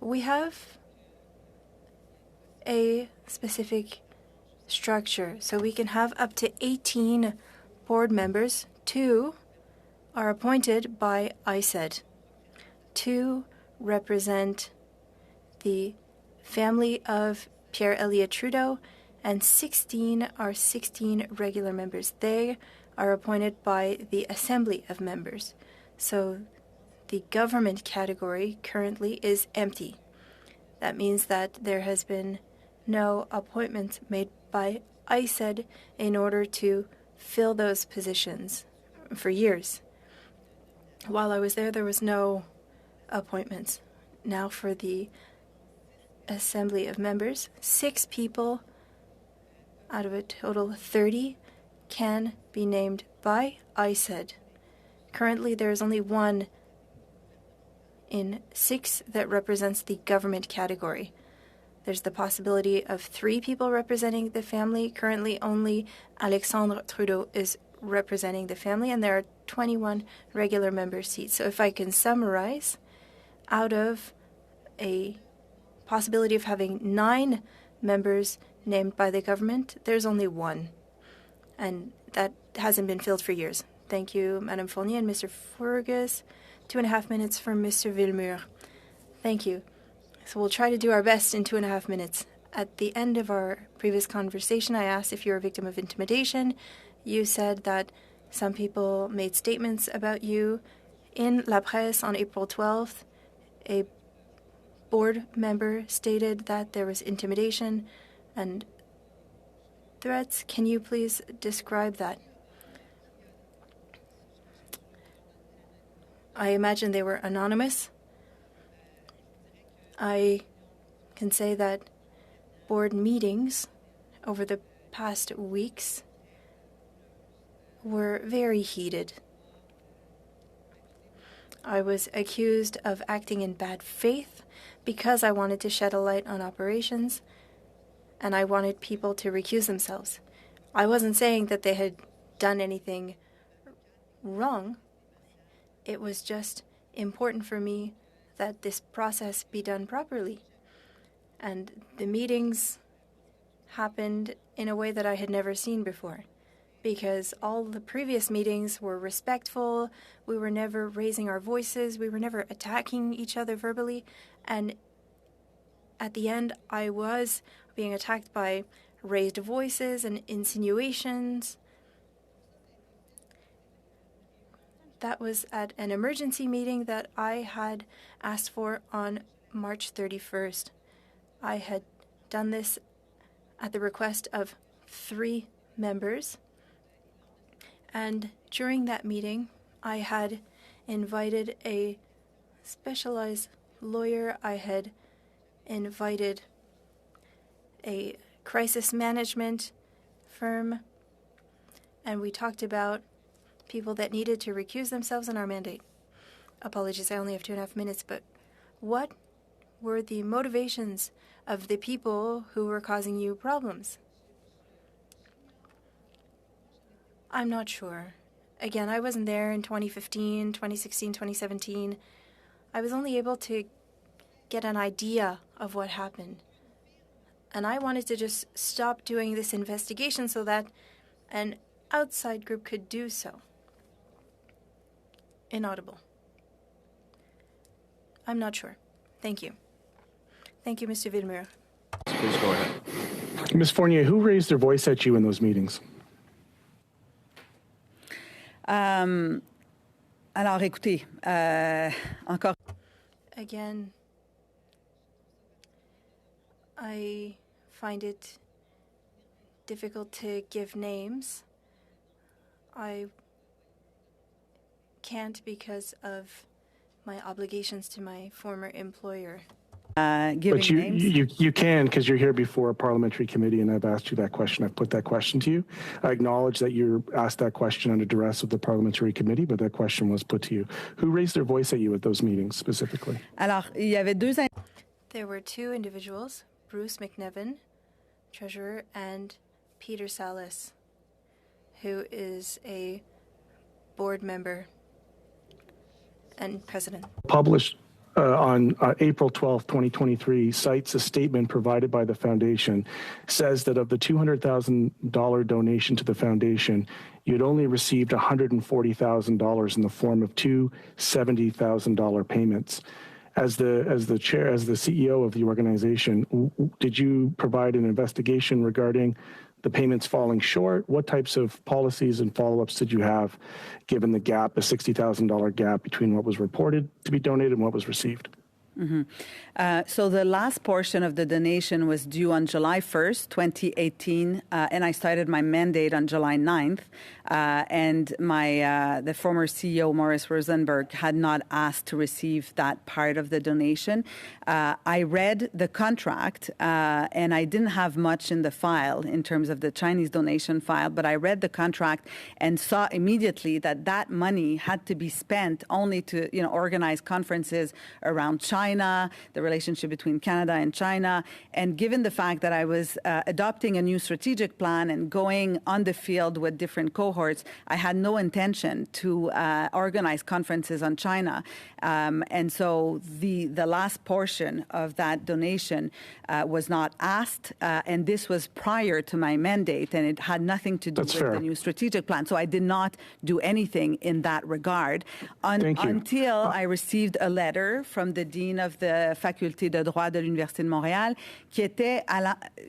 Speaker 1: We have a specific structure, so we can have up to 18 board members. 2 are appointed by ISED. 2 represent the family of Pierre Elliott Trudeau, and 16 are 16 regular members. They are appointed by the Assembly of Members. So the government category currently is empty. That means that there has been no appointments made by ISED in order to fill those positions for years. While I was there was no appointments. Now for the Assembly of Members, 6 people out of a total of 30 can be named by ISED. Currently, there is only 1 in 6 that represents the government category. There's the possibility of 3 people representing the family. Currently, only Alexandre Trudeau is representing the family, and there are 21 regular member seats. So if I can summarize, out of a possibility of having 9 members named by the government, there's only 1. And that hasn't been filled for years. Thank you, Madame Fournier and Mr. Fergus. 2.5 minutes for Mr. Villemur. Thank you. So we'll try to do our best in 2.5 minutes. At the end of our previous conversation, I asked if you're a victim of intimidation. You said that some people made statements about you. In La Presse on April 12th, a board member stated that there was intimidation and threats. Can you please describe that? I imagine they were anonymous. I can say that board meetings over the past weeks were very heated. I was accused of acting in bad faith because I wanted to shed a light on operations and I wanted people to recuse themselves. I wasn't saying that they had done anything wrong. It was just important for me that this process be done properly. And the meetings happened in a way that I had never seen before, because all the previous meetings were respectful. We were never raising our voices. We were never attacking each other verbally. And at the end, I was being attacked by raised voices and insinuations. That was at an emergency meeting that I had asked for on March 31st. I had done this at the request of 3 members. And during that meeting, I had invited a specialized lawyer. I had invited a crisis management firm, and we talked about people that needed to recuse themselves in our mandate. Apologies, I only have 2.5 minutes, but what were the motivations of the people who were causing you problems? I'm not sure. Again, I wasn't there in 2015, 2016, 2017. I was only able to get an idea of what happened. And I wanted to just stop doing this investigation so that an outside group could do so. Inaudible. I'm not sure. Thank you. Thank you, Mr. Villemur.
Speaker 3: Please go ahead.
Speaker 6: Ms. Fournier, who raised their voice at you in those meetings?
Speaker 4: Alors, écoutez, encore.
Speaker 1: Again, I find it difficult to give names. I can't because of my obligations to my former employer.
Speaker 4: Giving
Speaker 6: But
Speaker 4: names.
Speaker 6: you can, because you're here before a parliamentary committee, and I've asked you that question. I've put that question to you. I acknowledge that you asked that question under duress of the parliamentary committee, but that question was put to you. Who raised their voice at you at those meetings specifically?
Speaker 4: Alors, il y avait 2
Speaker 1: There were 2 individuals, Bruce McNevin, treasurer, and Peter Salas, who is a board member and president.
Speaker 6: Published on April 12, 2023, cites a statement provided by the foundation, says that of the $200,000 donation to the foundation, you'd only received $140,000 in the form of 2 $70,000 payments. As the chair, as the CEO of the organization, did you provide an investigation regarding the payments falling short? What types of policies and follow-ups did you have, given the gap, the $60,000 gap between what was reported to be donated and what was received?
Speaker 4: So the last portion of the donation was due on July 1st, 2018, and I started my mandate on July 9th. And the former CEO, Maurice Rosenberg, had not asked to receive that part of the donation. I read the contract, and I didn't have much in the file in terms of the Chinese donation file, but I read the contract and saw immediately that that money had to be spent only to organize conferences around China, the relationship between Canada and China. And given the fact that I was adopting a new strategic plan and going on the field with different cohorts, I had no intention to organize conferences on China. And so the last portion of that donation was not asked, and this was prior to my mandate, and it had nothing to do with the new strategic plan. So I did not do anything in that regard until I received a letter from the dean of the Faculté de droit de l'Université de Montréal, qui était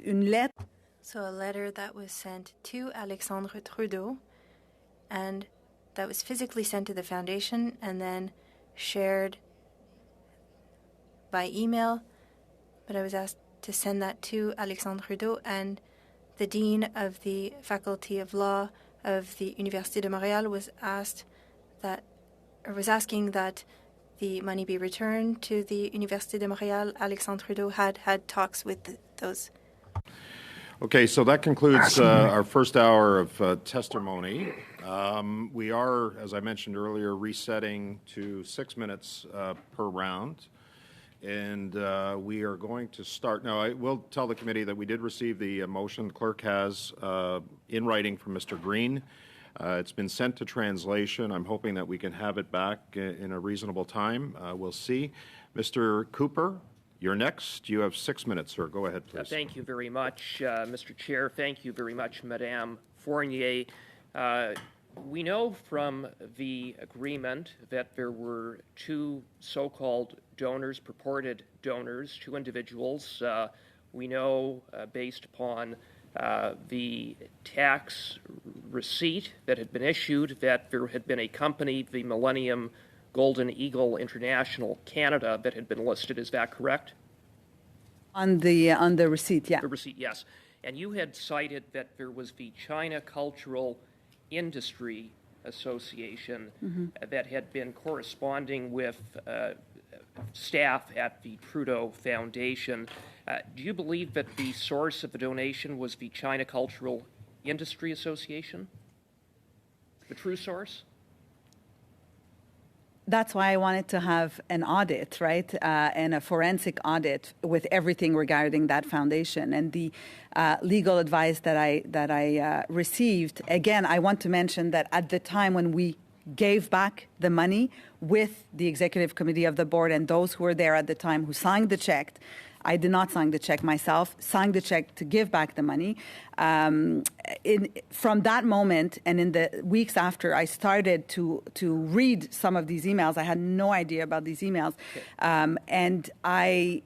Speaker 4: une lettre.
Speaker 1: So a letter that was sent to Alexandre Trudeau, and that was physically sent to the foundation and then shared by email. But I was asked to send that to Alexandre Trudeau, and the dean of the Faculty of Law of the Université de Montréal was asking that the money be returned to the Université de Montréal. Alexandre Trudeau had talks with those.
Speaker 2: Okay, so that concludes our first hour of testimony. We are, as I mentioned earlier, resetting to 6 minutes per round. And we are going to start. Now, I will tell the committee that we did receive the motion. The clerk has in writing from Mr. Green. It's been sent to translation. I'm hoping that we can have it back in a reasonable time. We'll see. Mr. Cooper, you're next. You have 6 minutes, sir. Go ahead, please.
Speaker 8: Thank you very much, Mr. Chair. Thank you very much, Madame Fournier. We know from the agreement that there were two so-called donors, purported donors, two individuals. We know, based upon the tax receipt that had been issued, that there had been a company, the Millennium Golden Eagle International Canada, that had been listed. Is that correct?
Speaker 4: On the receipt, yeah.
Speaker 8: The receipt, yes. And you had cited that there was the China Cultural Industry Association that had been corresponding with staff at the Trudeau Foundation. Do you believe that the source of the donation was the China Cultural Industry Association? The true source?
Speaker 4: That's why I wanted to have an audit, right, and a forensic audit with everything regarding that foundation. And the legal advice that I received, again, I want to mention that at the time when we gave back the money with the executive committee of the board and those who were there at the time who signed the check, I did not sign the check myself, signed the check to give back the money. From that moment and in the weeks after, I started to read some of these emails. I had no idea about these emails. And I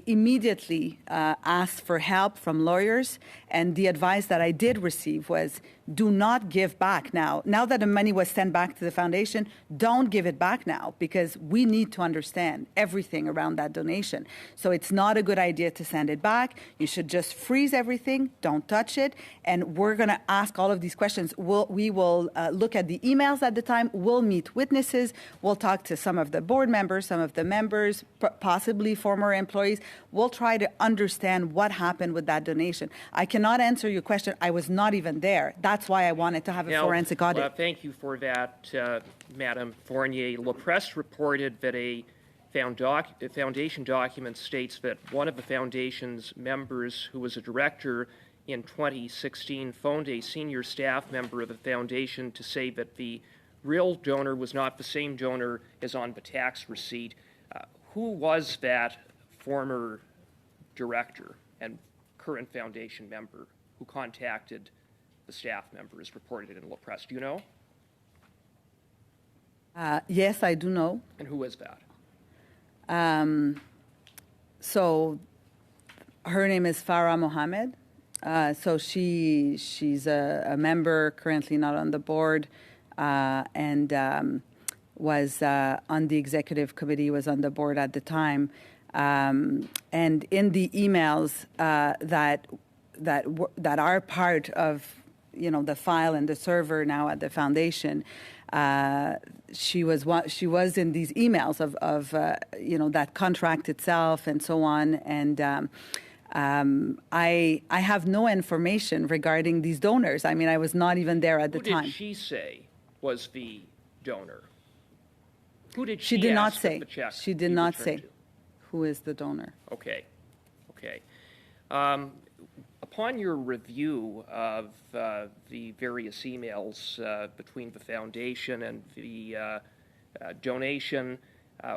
Speaker 4: immediately asked for help from lawyers, and the advice that I did receive was, do not give back now. Now that the money was sent back to the foundation, don't give it back now, because we need to understand everything around that donation. So it's not a good idea to send it back. You should just freeze everything, don't touch it, and we're going to ask all of these questions. We will look at the emails at the time, we'll meet witnesses, we'll talk to some of the board members, some of the members, possibly former employees. We'll try to understand what happened with that donation. I cannot answer your question. I was not even there. That's why I wanted to have a forensic audit.
Speaker 8: Thank you for that, Madame Fournier. La Presse reported that a foundation document states that one of the foundation's members, who was a director in 2016, phoned a senior staff member of the foundation to say that the real donor was not the same donor as on the tax receipt. Who was that former director and current foundation member who contacted the staff member, as reported in La Presse? Do you know?
Speaker 4: Yes, I do know.
Speaker 8: And who is that?
Speaker 4: So her name is Farah Mohammed. So she's a member, currently not on the board. And was on the executive committee, was on the board at the time. And in the emails that are part of, the file and the server now at the foundation, she was in these emails of that contract itself and so on. And I have no information regarding these donors. I mean, I was not even there at the time.
Speaker 8: Who did she say was the donor? Who did
Speaker 4: she
Speaker 8: she
Speaker 4: did not
Speaker 8: ask
Speaker 4: say.
Speaker 8: if the check
Speaker 4: She did
Speaker 8: be
Speaker 4: not
Speaker 8: returned
Speaker 4: say
Speaker 8: to?
Speaker 4: who is the donor.
Speaker 8: Okay. Upon your review of the various emails between the foundation and the donation,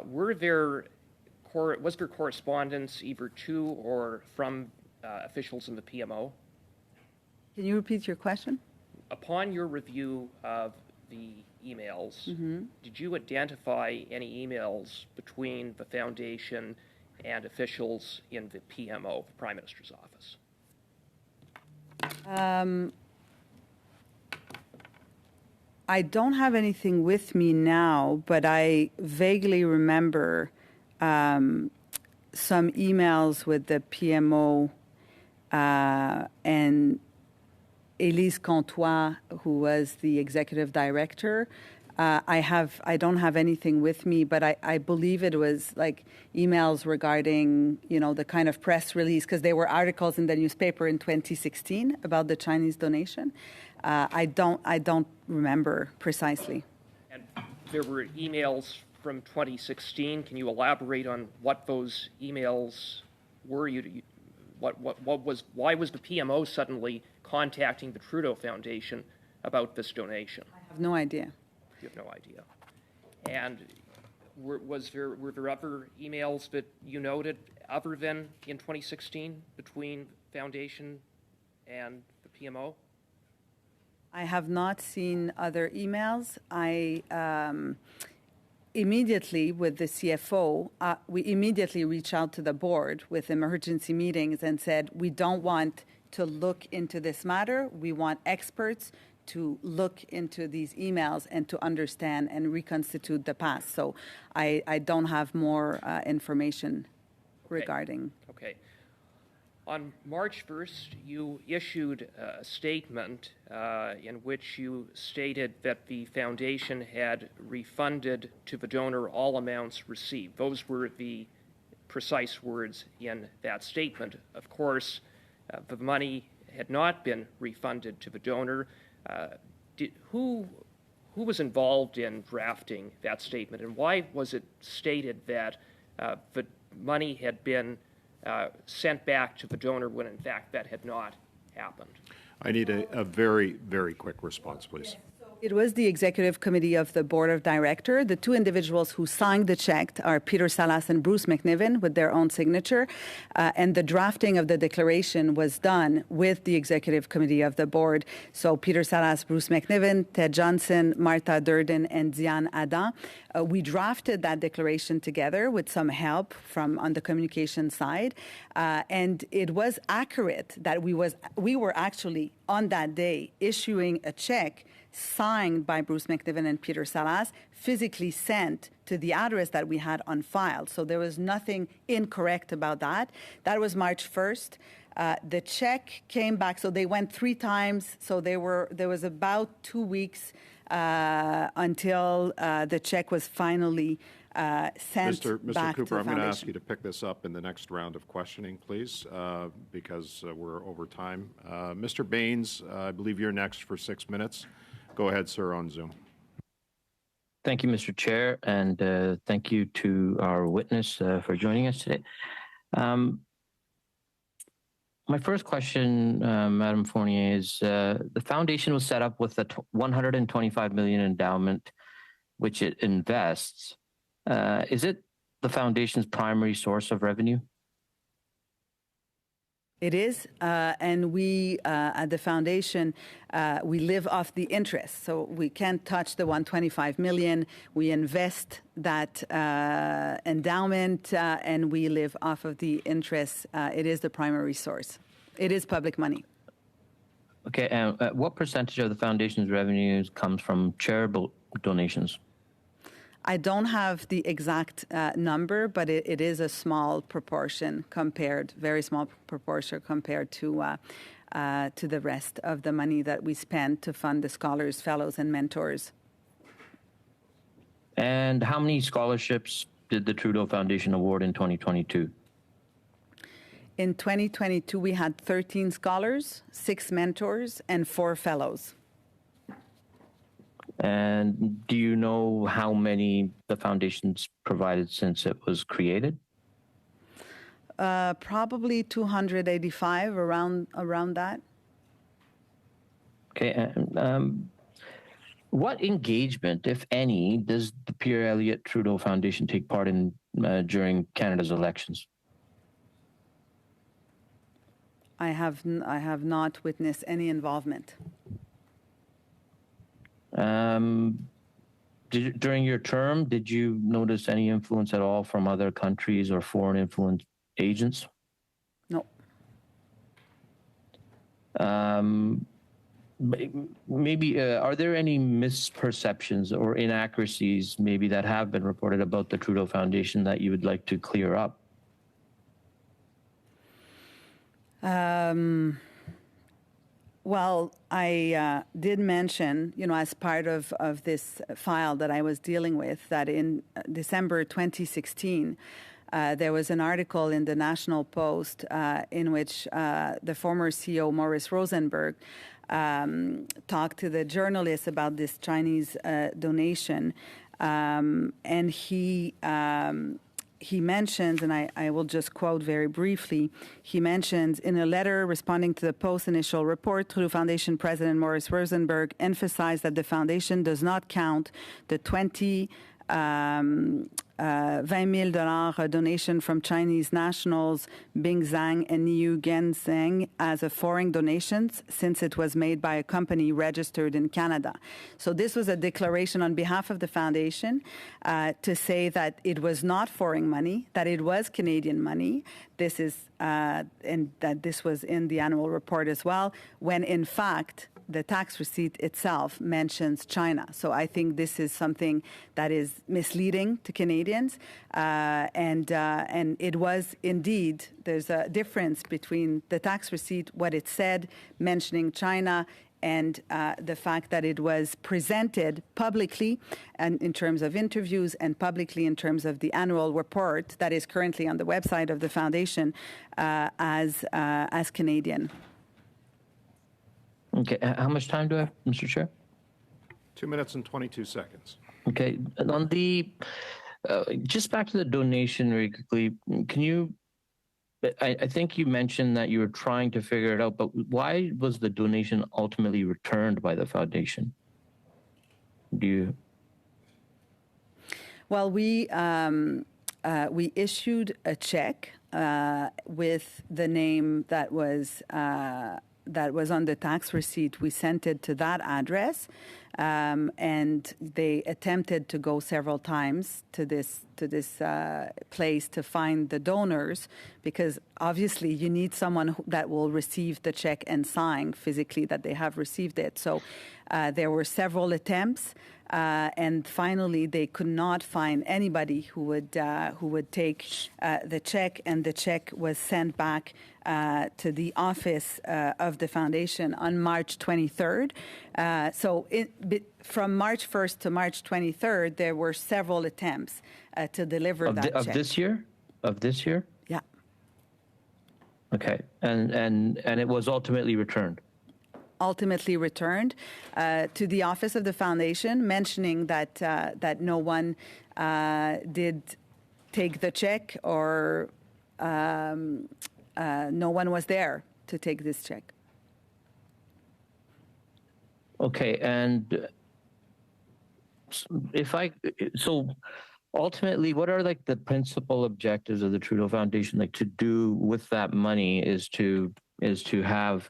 Speaker 8: was there correspondence either to or from officials in the PMO?
Speaker 4: Can you repeat your question?
Speaker 8: Upon your review of the emails, did you identify any emails between the foundation and officials in the PMO, the Prime Minister's office?
Speaker 4: I don't have anything with me now, but I vaguely remember some emails with the PMO and Elise Comtois, who was the executive director. I don't have anything with me, but I believe it was like emails regarding, the kind of press release, because there were articles in the newspaper in 2016 about the Chinese donation. I don't remember precisely. And
Speaker 8: there were emails from 2016. Can you elaborate on what those emails were? Why was the PMO suddenly contacting the Trudeau Foundation about this donation?
Speaker 4: I have no idea.
Speaker 8: You have no idea. And were there other emails that you noted other than in 2016 between Foundation and the PMO?
Speaker 4: I have not seen other emails. I immediately, with the CFO, we immediately reached out to the board with emergency meetings and said, we don't want to look into this matter. We want experts to look into these emails and to understand and reconstitute the past. So I don't have more information regarding.
Speaker 8: Okay. On March 1st, you issued a statement in which you stated that the foundation had refunded to the donor all amounts received. Those were the precise words in that statement. Of course, the money had not been refunded to the donor. Who was involved in drafting that statement, and why was it stated that the money had been sent back to the donor when, in fact, that had not happened?
Speaker 2: I need a very, very quick response, please.
Speaker 4: It was the executive committee of the board of directors. The two individuals who signed the check are Peter Salas and Bruce McNiven with their own signature. And the drafting of the declaration was done with the executive committee of the board. So Peter Salas, Bruce McNiven, Ted Johnson, Martha Durden, and Diane Adam. We drafted that declaration together with some help from on the communication side. And it was accurate that we were actually on that day issuing a check signed by Bruce McNiven and Peter Salas, physically sent to the address that we had on file. So there was nothing incorrect about that. That was March 1st. The check came back, so they went 3 times. So there was about 2 weeks until the check was finally sent
Speaker 2: Mr.
Speaker 4: back
Speaker 2: Cooper,
Speaker 4: to the
Speaker 2: I'm going to ask
Speaker 4: foundation.
Speaker 2: you to pick this up in the next round of questioning, please, because we're over time. Mr. Baines, I believe you're next for 6 minutes. Go ahead, sir, on Zoom.
Speaker 9: Thank you, Mr. Chair, and thank you to our witness for joining us today. My first question, Madam Fournier, is the foundation was set up with a $125 million endowment, which it invests. Is it the foundation's primary source of revenue?
Speaker 4: It is, and we at the foundation, we live off the interest. So we can't touch the $125 million. We invest that endowment, and we live off of the interest. It is the primary source. It is public money.
Speaker 9: Okay, and what percentage of the foundation's revenues comes from charitable donations?
Speaker 4: I don't have the exact number, but it is a small proportion very small proportion compared to the rest of the money that we spend to fund the scholars, fellows, and mentors.
Speaker 9: And how many scholarships did the Trudeau Foundation award in 2022?
Speaker 4: In 2022, we had 13 scholars, 6 mentors, and 4 fellows.
Speaker 9: And do you know how many the foundation's provided since it was created?
Speaker 4: Probably 285, around that.
Speaker 9: Okay. And, what engagement, if any, does the Pierre Elliott Trudeau Foundation take part in during Canada's elections?
Speaker 4: I have not witnessed any involvement.
Speaker 9: During your term, did you notice any influence at all from other countries or foreign influence agents?
Speaker 4: No.
Speaker 9: Maybe are there any misperceptions or inaccuracies maybe that have been reported about the Trudeau Foundation that you would like to clear up?
Speaker 4: Well, I did mention, as part of this file that I was dealing with, that in December 2016, there was an article in the National Post in which the former CEO, Maurice Rosenberg, talked to the journalists about this Chinese donation. And he mentions, and I will just quote very briefly, he mentions, in a letter responding to the Post initial report, Trudeau Foundation President Maurice Rosenberg emphasized that the foundation does not count the $20,000 donation from Chinese nationals Bing Zhang and Niu Genzeng as a foreign donation, since it was made by a company registered in Canada. So this was a declaration on behalf of the foundation to say that it was not foreign money, that it was Canadian money. This is and that this was in the annual report as well, when in fact the tax receipt itself mentions China. So I think this is something that is misleading to Canadians. And it was indeed, there's a difference between the tax receipt, what it said, mentioning China, and the fact that it was presented publicly and in terms of interviews and publicly in terms of the annual report that is currently on the website of the foundation as Canadian.
Speaker 9: Okay, how much time do I have, Mr. Chair?
Speaker 2: 2 minutes and 22 seconds.
Speaker 9: Okay, on the, just back to the donation very quickly, can you, I think you mentioned that you were trying to figure it out, but why was the donation ultimately returned by the foundation? Do you?
Speaker 4: Well, we issued a check with the name that was on the tax receipt. We sent it to that address, and they attempted to go several times to this place to find the donors, because obviously you need someone that will receive the check and sign physically that they have received it. So there were several attempts. And finally, they could not find anybody who would take the check, and the check was sent back to the office of the foundation on March 23rd. So from March 1st to March 23rd, there were several attempts to deliver that check.
Speaker 9: Of this year? Of this year?
Speaker 4: Yeah.
Speaker 9: Okay, and it was ultimately returned?
Speaker 4: Ultimately returned to the office of the foundation, mentioning that no one did take the check, or no one was there to take this check.
Speaker 9: Okay, and so ultimately, what are like the principal objectives of the Trudeau Foundation? Like, to do with that money is to have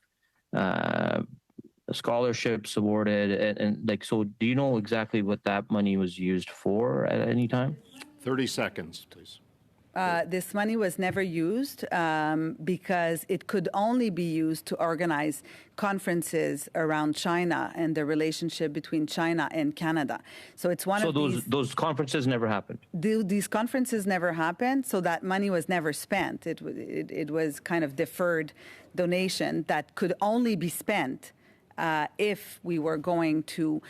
Speaker 9: scholarships awarded, and like, so do you know exactly what that money was used for at any time?
Speaker 2: 30 seconds, please.
Speaker 4: This money was never used because it could only be used to organize conferences around China and the relationship between China and Canada. So it's one of these.
Speaker 9: So those conferences never happened.
Speaker 4: These conferences never happened, so that money was never spent. It was kind of deferred donation that could only be spent if we were going to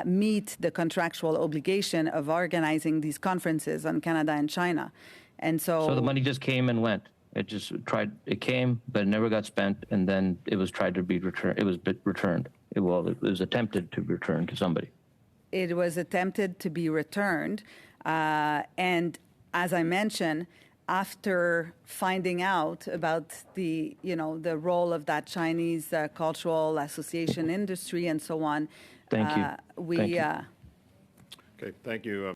Speaker 4: meet the contractual obligation of organizing these conferences on Canada and China. And
Speaker 9: So the money just came and went. It came, but it never got spent, and then it was tried to be returned. It was returned. It was attempted to return to somebody.
Speaker 4: It was attempted to be returned. And as I mentioned, after finding out about the role of that Chinese cultural association industry and so on,
Speaker 9: Thank you.
Speaker 4: we.
Speaker 9: Thank you.
Speaker 2: Okay, thank you.